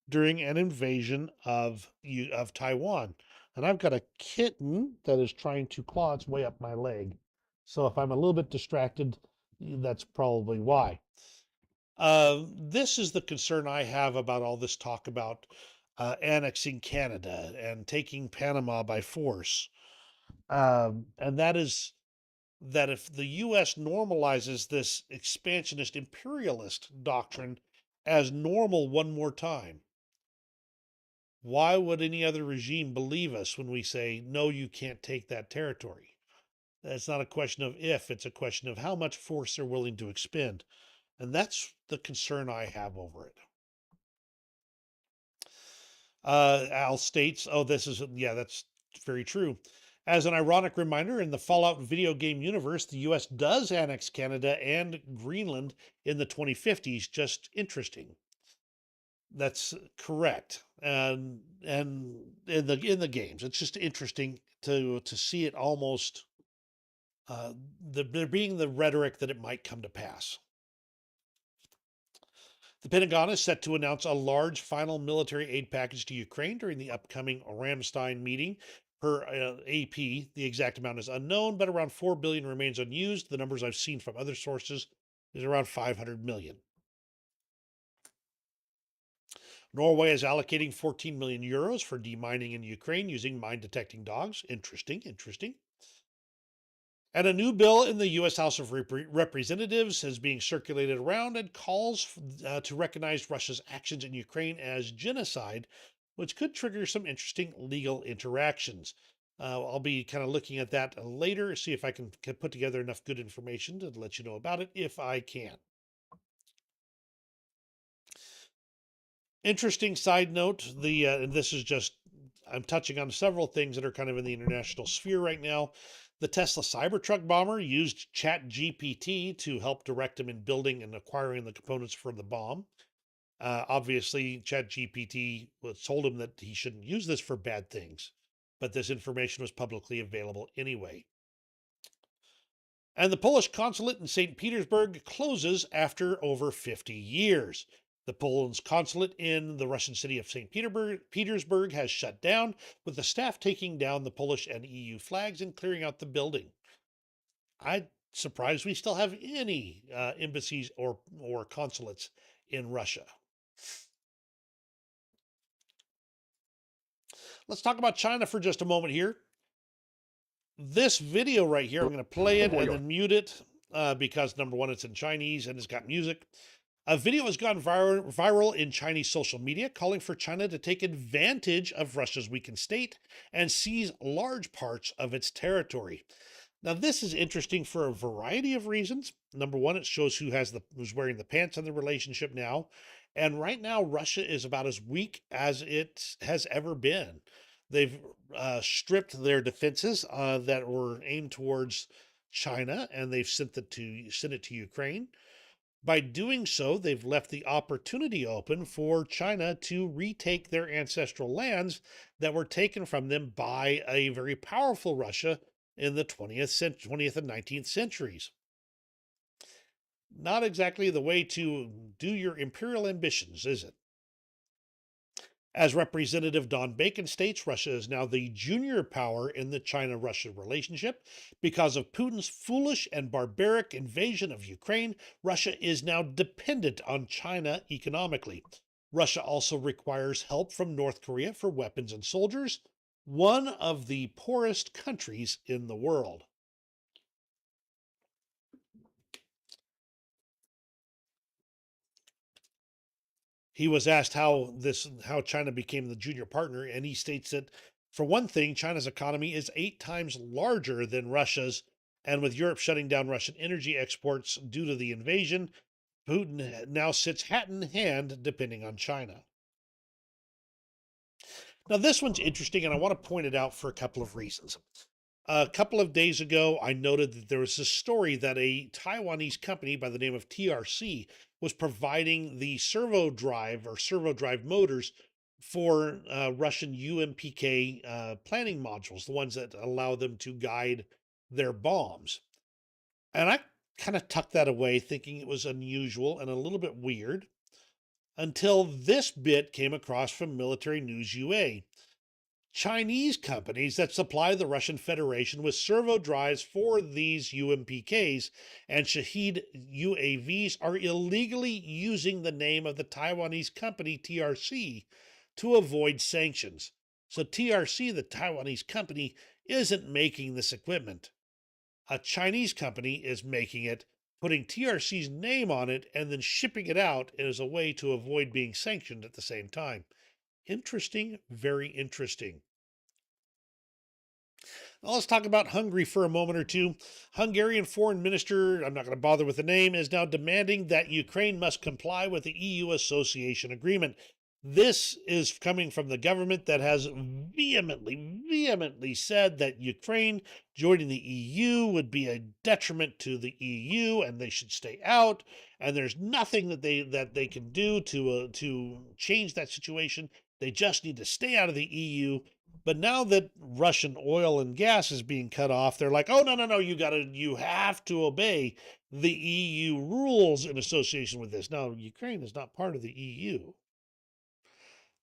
during an invasion of Taiwan. And I've got a kitten that is trying to claw its way up my leg. So if I'm a little bit distracted, that's probably why. This is the concern I have about all this talk about annexing Canada and taking Panama by force. And that is that if the U.S. normalizes this expansionist imperialist doctrine as normal one more time, why would any other regime believe us when we say, no, you can't take that territory? It's not a question of if, it's a question of how much force they're willing to expend. And that's the concern I have over it. Al states, oh, yeah, that's very true. As an ironic reminder, in the Fallout video game universe, the US does annex Canada and Greenland in the 2050s. Just interesting. That's correct. And in the games, it's just interesting to see it almost there being the rhetoric that it might come to pass. The Pentagon is set to announce a large final military aid package to Ukraine during the upcoming Ramstein meeting. Per AP, the exact amount is unknown, but around 4 billion remains unused. The numbers I've seen from other sources is around 500 million. Norway is allocating 14 million euros for demining in Ukraine using mine detecting dogs. Interesting. And a new bill in the U.S. House of Representatives is being circulated around and calls to recognize Russia's actions in Ukraine as genocide, which could trigger some interesting legal interactions. I'll be kind of looking at that later, see if I can put together enough good information to let you know about it if I can. Interesting side note, this is just, I'm touching on several things that are kind of in the international sphere right now. The Tesla Cybertruck bomber used ChatGPT to help direct him in building and acquiring the components for the bomb. Obviously, ChatGPT told him that he shouldn't use this for bad things, but this information was publicly available anyway. And the Polish consulate in St. Petersburg closes after over 50 years. The Poland's consulate in the Russian city of St. Petersburg has shut down, with the staff taking down the Polish and EU flags and clearing out the building. I'm surprised we still have any embassies or consulates in Russia. Let's talk about China for just a moment here. This video right here, I'm going to play it and then mute it because number one, it's in Chinese and it's got music. A video has gone viral in Chinese social media calling for China to take advantage of Russia's weakened state and seize large parts of its territory. Now, this is interesting for a variety of reasons. Number one, it shows who's wearing the pants in the relationship now. And right now, Russia is about as weak as it has ever been. They've stripped their defenses that were aimed towards China, and they've sent it to Ukraine. By doing so, they've left the opportunity open for China to retake their ancestral lands that were taken from them by a very powerful Russia in the 20th and 19th centuries. Not exactly the way to do your imperial ambitions, is it? As Representative Don Bacon states, Russia is now the junior power in the China Russia relationship. Because of Putin's foolish and barbaric invasion of Ukraine, Russia is now dependent on China economically. Russia also requires help from North Korea for weapons and soldiers, one of the poorest countries in the world. He was asked how China became the junior partner, and he states that for one thing, China's economy is 8 times larger than Russia's, and with Europe shutting down Russian energy exports due to the invasion, Putin now sits hat in hand depending on China. Now, this one's interesting, and I want to point it out for a couple of reasons. A couple of days ago, I noted that there was a story that a Taiwanese company by the name of TRC was providing the servo drive motors for Russian UMPK planning modules, the ones that allow them to guide their bombs. And I kind of tucked that away, thinking it was unusual and a little bit weird, until this bit came across from Military News UA. Chinese companies that supply the Russian Federation with servo drives for these UMPKs and Shahed UAVs are illegally using the name of the Taiwanese company TRC to avoid sanctions. So TRC, the Taiwanese company, isn't making this equipment. A Chinese company is making it, putting TRC's name on it, and then shipping it out as a way to avoid being sanctioned at the same time. Interesting, very interesting. Now let's talk about Hungary for a moment or two. Hungarian Foreign Minister, I'm not going to bother with the name, is now demanding that Ukraine must comply with the EU Association Agreement. This is coming from the government that has vehemently said that Ukraine joining the EU would be a detriment to the EU and they should stay out. And there's nothing that they can do to change that situation. They just need to stay out of the EU. But now that Russian oil and gas is being cut off, they're like, "Oh no, you have to obey the EU rules in association with this." Now, Ukraine is not part of the EU.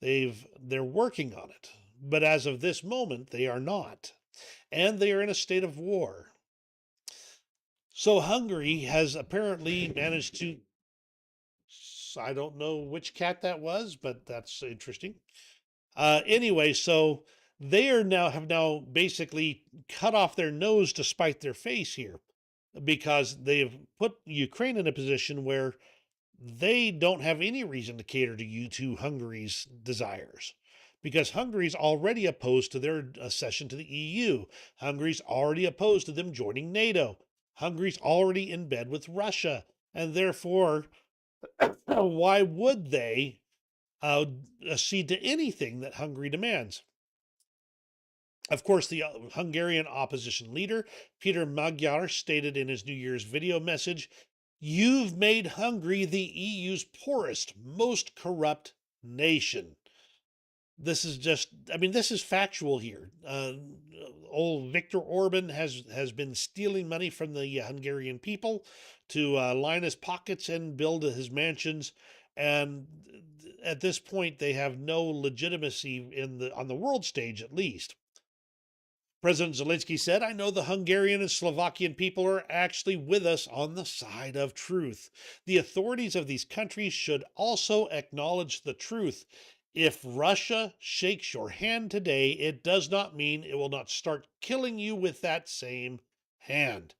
They're working on it. But as of this moment, they are not. And they are in a state of war. So Hungary has apparently managed to, I don't know which cat that was, but that's interesting. Anyway, so they have now basically cut off their nose to spite their face here because they've put Ukraine in a position where they don't have any reason to cater to Hungary's desires because Hungary's already opposed to their accession to the EU. Hungary's already opposed to them joining NATO. Hungary's already in bed with Russia. And therefore, why would they accede to anything that Hungary demands? Of course, the Hungarian opposition leader, Peter Magyar, stated in his New Year's video message, "You've made Hungary the EU's poorest, most corrupt nation." This is factual here. Old Viktor Orban has been stealing money from the Hungarian people to line his pockets and build his mansions. And at this point, they have no legitimacy on the world stage, at least. President Zelensky said, "I know the Hungarian and Slovakian people are actually with us on the side of truth. The authorities of these countries should also acknowledge the truth. If Russia shakes your hand today, it does not mean it will not start killing you with that same hand.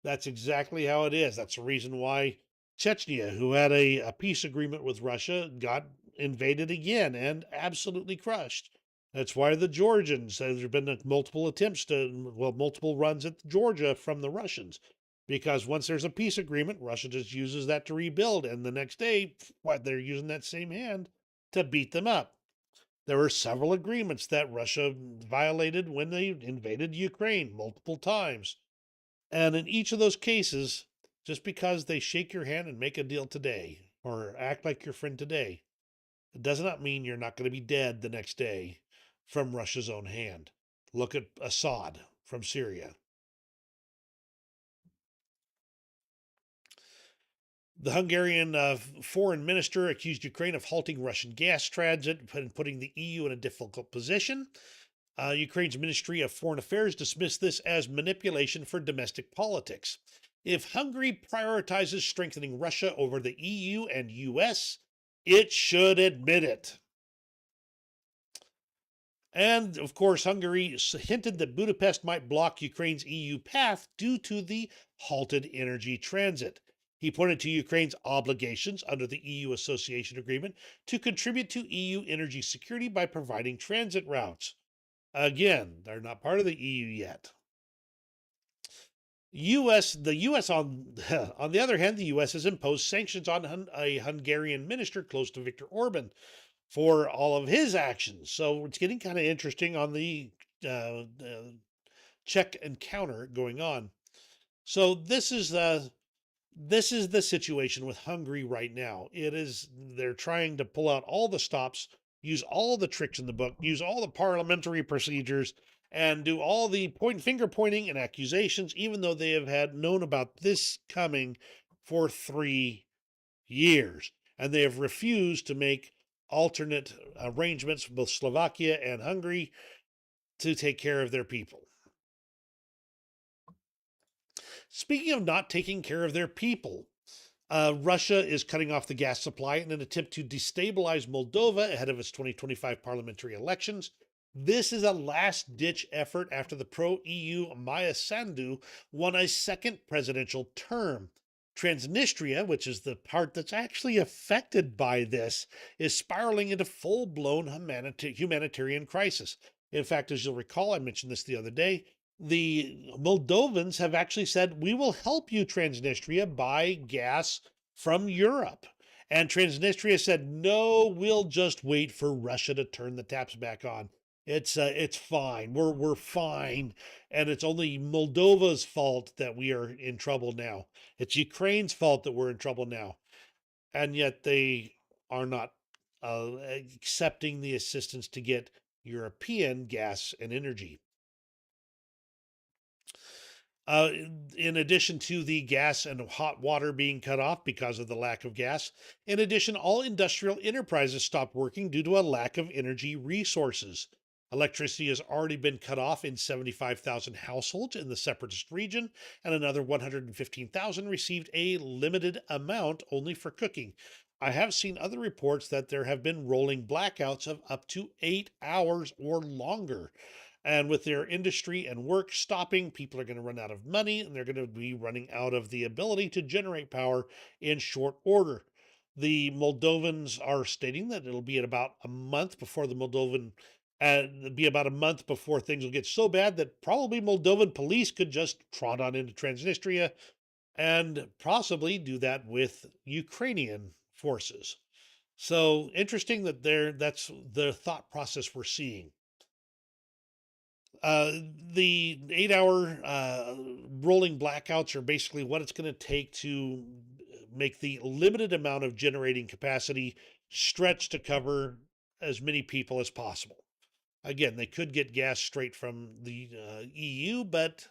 That's exactly how it is. That's the reason why Chechnya, who had a peace agreement with Russia, got invaded again and absolutely crushed. That's why the Georgians, there's been multiple attempts to, well, multiple runs at Georgia from the Russians. Because once there's a peace agreement, Russia just uses that to rebuild. And the next day, what, they're using that same hand to beat them up. There were several agreements that Russia violated when they invaded Ukraine multiple times. And in each of those cases, just because they shake your hand and make a deal today or act like your friend today, it does not mean you're not going to be dead the next day from Russia's own hand. Look at Assad from Syria. The Hungarian foreign minister accused Ukraine of halting Russian gas transit and putting the EU in a difficult position. Ukraine's Ministry of Foreign Affairs dismissed this as manipulation for domestic politics. If Hungary prioritizes strengthening Russia over the EU and US, it should admit it. And of course, Hungary hinted that Budapest might block Ukraine's EU path due to the halted energy transit. He pointed to Ukraine's obligations under the EU Association Agreement to contribute to EU energy security by providing transit routes. Again, they're not part of the EU yet. The US on the other hand, the US has imposed sanctions on a Hungarian minister close to Viktor Orban for all of his actions. So it's getting kind of interesting on the check and counter going on. So this is the situation with Hungary right now. They're trying to pull out all the stops, use all the tricks in the book, use all the parliamentary procedures, and do all the finger pointing and accusations, even though they have had known about this coming for 3 years. And they have refused to make alternate arrangements with both Slovakia and Hungary to take care of their people. Speaking of not taking care of their people, Russia is cutting off the gas supply in an attempt to destabilize Moldova ahead of its 2025 parliamentary elections. This is a last ditch effort after the pro EU Maya Sandu won a second presidential term. Transnistria, which is the part that's actually affected by this, is spiraling into full blown humanitarian crisis. In fact, as you'll recall, I mentioned this the other day, the Moldovans have actually said, we will help you, Transnistria, buy gas from Europe. And Transnistria said, no, we'll just wait for Russia to turn the taps back on. It's fine. We're fine. And it's only Moldova's fault that we are in trouble now. It's Ukraine's fault that we're in trouble now. And yet they are not accepting the assistance to get European gas and energy. Uh, in addition to the gas and hot water being cut off because of the lack of gas, in addition, all industrial enterprises stopped working due to a lack of energy resources. Electricity has already been cut off in 75,000 households in the separatist region, and another 115,000 received a limited amount only for cooking. I have seen other reports that there have been rolling blackouts of up to 8 hours or longer. And with their industry and work stopping, people are going to run out of money and they're going to be running out of the ability to generate power in short order. The Moldovans are stating that it'll be at about a month before be about a month before things will get so bad that probably Moldovan police could just trot on into Transnistria and possibly do that with Ukrainian forces. So interesting that that's the thought process we're seeing. The 8 hour rolling blackouts are basically what it's going to take to make the limited amount of generating capacity stretch to cover as many people as possible. Again, they could get gas straight from the EU, but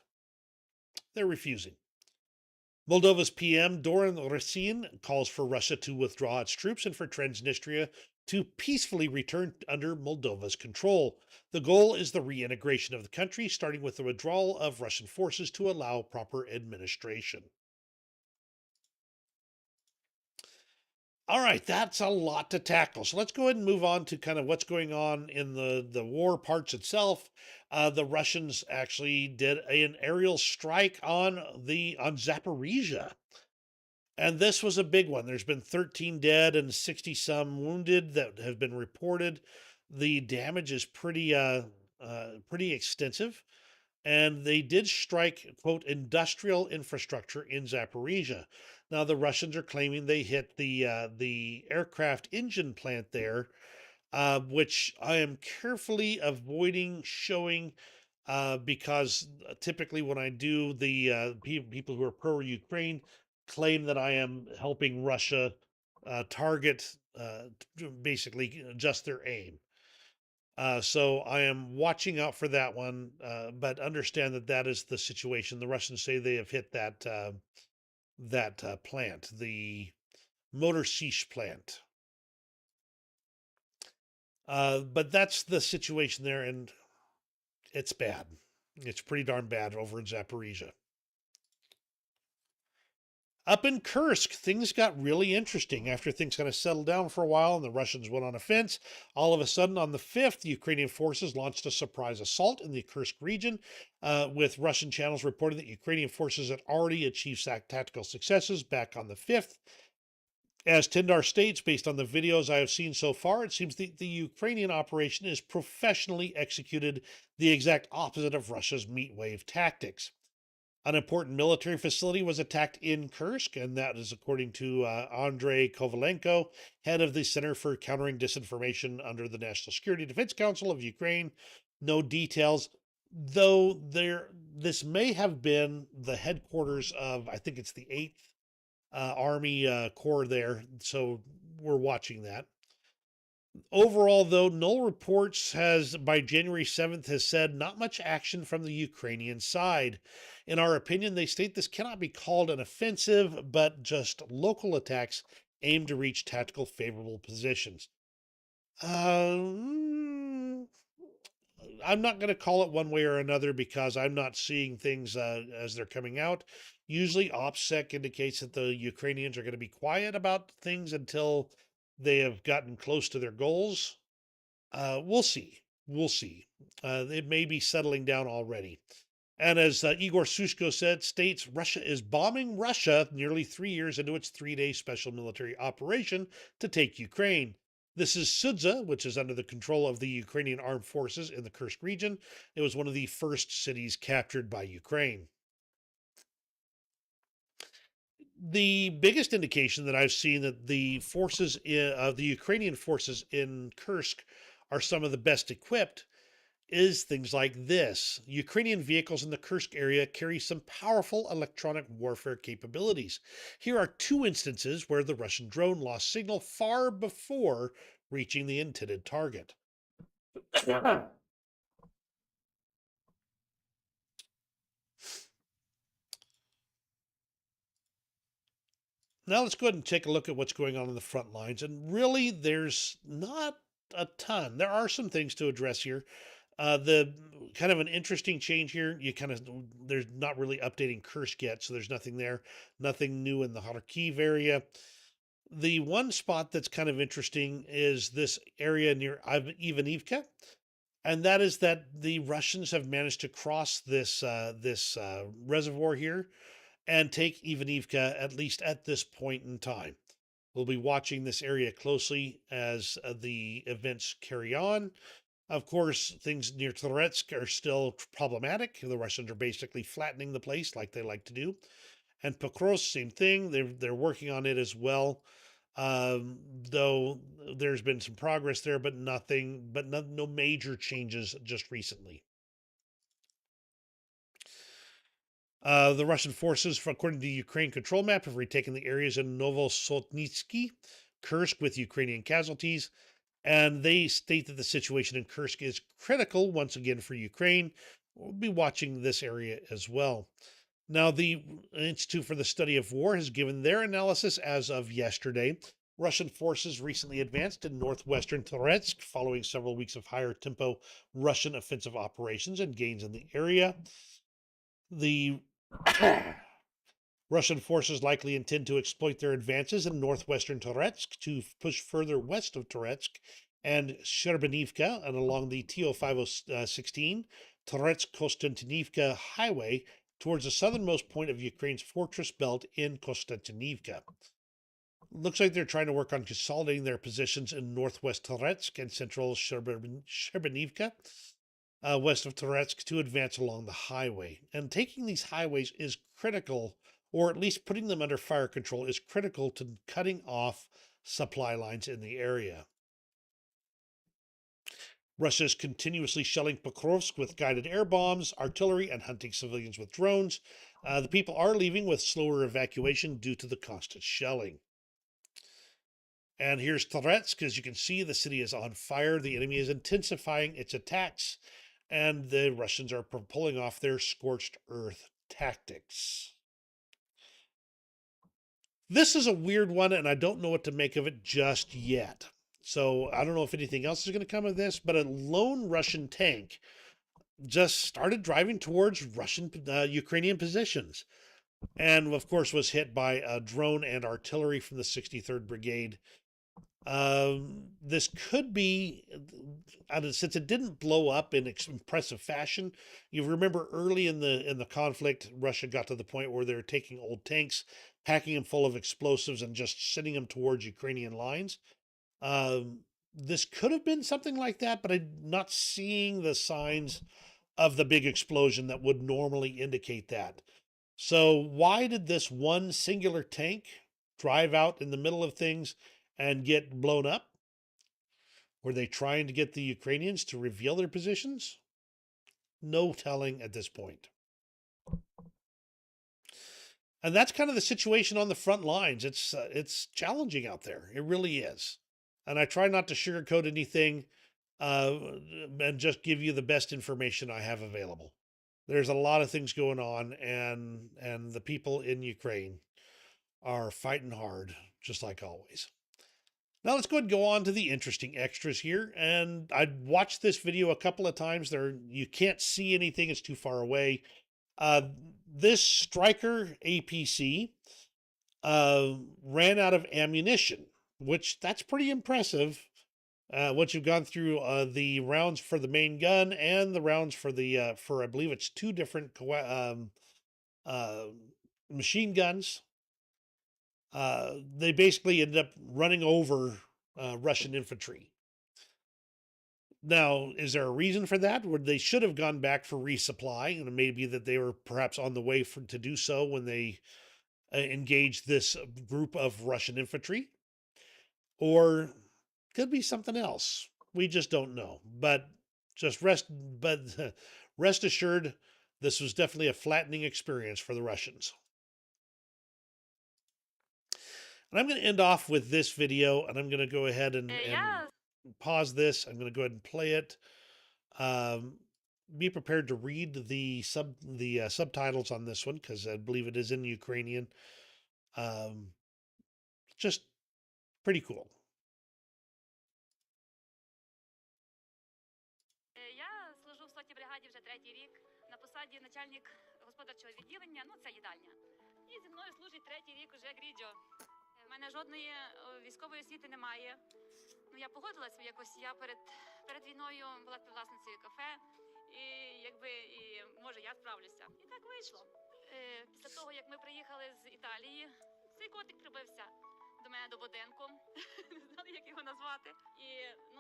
they're refusing. Moldova's PM, Doran Racine, calls for Russia to withdraw its troops and for Transnistria to peacefully return under Moldova's control. The goal is the reintegration of the country, starting with the withdrawal of Russian forces to allow proper administration. All right, that's a lot to tackle. So let's go ahead and move on to kind of what's going on in the war parts itself. The Russians actually did an aerial strike on Zaporizhia, and this was a big one. There's been 13 dead and 60 some wounded that have been reported. The damage is pretty extensive, and they did strike, quote, industrial infrastructure in Zaporizhia. Now, the Russians are claiming they hit the aircraft engine plant there, which I am carefully avoiding showing because typically when I do, people who are pro Ukraine claim that I am helping Russia target, to basically adjust their aim. So I am watching out for that one, but understand that that is the situation. The Russians say they have hit that plant, the Motor Sich plant. But that's the situation there, and it's bad. It's pretty darn bad over in Zaporizhia. Up in Kursk, things got really interesting after things kind of settled down for a while and the Russians went on offense. All of a sudden, on the 5th, Ukrainian forces launched a surprise assault in the Kursk region, with Russian channels reporting that Ukrainian forces had already achieved tactical successes back on the 5th. As Tindar states, based on the videos I have seen so far, it seems the Ukrainian operation is professionally executed, the exact opposite of Russia's meat wave tactics. An important military facility was attacked in Kursk, and that is according to Andrei Kovalenko, head of the Center for Countering Disinformation under the National Security Defense Council of Ukraine. No details, though this may have been the headquarters of, I think it's the 8th Army Corps there, so we're watching that. Overall, though, Null Reports has, by January 7th, has said not much action from the Ukrainian side. In our opinion, they state this cannot be called an offensive, but just local attacks aimed to reach tactical favorable positions. Um, I'm not going to call it one way or another because I'm not seeing things as they're coming out. Usually, OPSEC indicates that the Ukrainians are going to be quiet about things until they have gotten close to their goals. We'll see. We'll see. It may be settling down already. And as Igor Sushko states Russia is bombing Russia nearly 3 years into its 3 day special military operation to take Ukraine. This is Sudza, which is under the control of the Ukrainian armed forces in the Kursk region. It was one of the first cities captured by Ukraine. The biggest indication that I've seen that the Ukrainian forces in Kursk are some of the best equipped is things like this. Ukrainian vehicles in the Kursk area carry some powerful electronic warfare capabilities. Here are two instances where the Russian drone lost signal far before reaching the intended target. Now let's go ahead and take a look at what's going on the front lines. And really, there's not a ton. There are some things to address here. The kind of an interesting change here, there's not really updating Kursk yet, so there's nothing there, nothing new in the Kharkiv area. The one spot that's kind of interesting is this area near Ivanivka, and that is that the Russians have managed to cross this reservoir here and take Ivanivka, at least at this point in time. We'll be watching this area closely as the events carry on. Of course, things near Toretsk are still problematic. The Russians are basically flattening the place like they like to do. And Pokrovsk, same thing. They're working on it as well. Though there's been some progress there, but no major changes just recently. The Russian forces, according to the Ukraine control map, have retaken the areas in Novosotnitsky, Kursk with Ukrainian casualties, and they state that the situation in Kursk is critical once again for Ukraine. We'll be watching this area as well. Now, the Institute for the Study of War has given their analysis as of yesterday. Russian forces recently advanced in northwestern Toretsk following several weeks of higher tempo Russian offensive operations and gains in the area. The Russian forces likely intend to exploit their advances in northwestern Toretsk to push further west of Toretsk and Sherebenivka and along the TO-516 Toretsk-Konstantinivka highway towards the southernmost point of Ukraine's fortress belt in Konstantinivka. Looks like they're trying to work on consolidating their positions in northwest Toretsk and central Sherebenivka, west of Toretsk, to advance along the highway. And taking these highways is critical, or at least putting them under fire control is critical to cutting off supply lines in the area. Russia is continuously shelling Pokrovsk with guided air bombs, artillery, and hunting civilians with drones. The people are leaving with slower evacuation due to the constant shelling. And here's Toretsk. As you can see, the city is on fire. The enemy is intensifying its attacks, and the Russians are pulling off their scorched earth tactics. This is a weird one, and I don't know what to make of it just yet. So I don't know if anything else is going to come of this, but a lone Russian tank just started driving towards Russian Ukrainian positions, and of course was hit by a drone and artillery from the 63rd Brigade. This could be, since it didn't blow up in impressive fashion. You remember early in the conflict, Russia got to the point where they're taking old tanks, packing them full of explosives, and just sending them towards Ukrainian lines. This could have been something like that, but I'm not seeing the signs of the big explosion that would normally indicate that. So why did this one singular tank drive out in the middle of things and get blown up? Were they trying to get the Ukrainians to reveal their positions? No telling at this point. And that's kind of the situation on the front lines. It's challenging out there. It really is. And I try not to sugarcoat anything, and just give you the best information I have available. There's a lot of things going on, and the people in Ukraine are fighting hard, just like always. Now let's go ahead and go on to the interesting extras here. And I watched this video a couple of times. You can't see anything; it's too far away. This Striker APC ran out of ammunition, which that's pretty impressive. Once you've gone through the rounds for the main gun and the rounds for for I believe it's two different uh, machine guns, they basically ended up running over Russian infantry. Now, is there a reason for that? Where they should have gone back for resupply, and maybe that they were perhaps on the way to do so when they engaged this group of Russian infantry, or could be something else. We just don't know. But just rest assured, this was definitely a flattening experience for the Russians. And I'm going to end off with this video, and I'm going to go ahead and pause this. I'm going to go ahead and play it. Be prepared to read the subtitles on this one, because I believe it is in Ukrainian. Just pretty cool. Я служу в 100-й бригаді вже третій рік. На посаді начальник господарчого відділення, ну це їдальня. І зі мною служить третій рік уже Гріджо. У мене жодної військової освіти немає. Ну я погодилась якось, я перед війною була співвласницею кафе. І якби, і може я справлюся. І так вийшло. Після того, як ми приїхали з Італії, цей котик прибився до мене до будинку. Не знали, як його назвати. І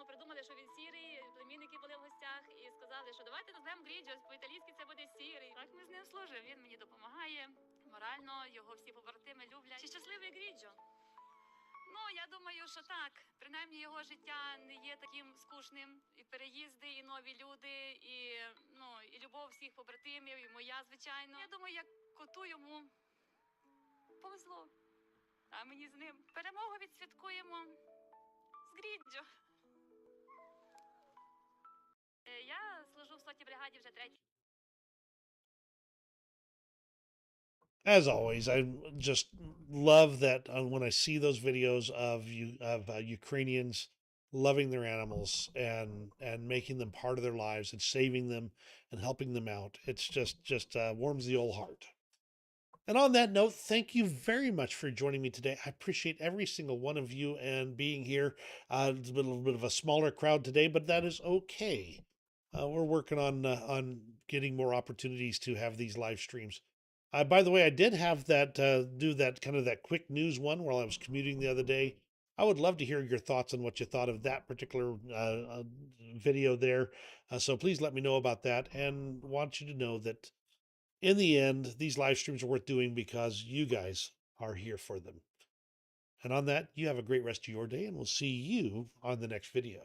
придумали, що він сірий, племінники були в гостях і сказали, що давайте назвемо Гріджо, по-італійськи це буде сірий. Так ми з ним служимо, він мені допомагає морально, його всі побратими люблять. Чи щасливий Гріджо? Ну, я думаю, що так. Принаймні його життя не є таким скучним. І переїзди, і нові люди, і любов всіх побратимів, і моя, звичайно. Я думаю, як коту йому повезло. А мені з ним перемогу відсвяткуємо з Гріджо. Я служу в 100-й бригаді вже третій. As always, I just love that when I see those videos of Ukrainians loving their animals and making them part of their lives and saving them and helping them out. It's just warms the old heart. And on that note, thank you very much for joining me today. I appreciate every single one of you and being here. It's been a little bit of a smaller crowd today, but that is okay. We're working on getting more opportunities to have these live streams. By the way, I did have that do that kind of that quick news one while I was commuting the other day. I would love to hear your thoughts on what you thought of that particular video there. So please let me know about that, and want you to know that in the end, these live streams are worth doing because you guys are here for them. And on that, you have a great rest of your day, and we'll see you on the next video.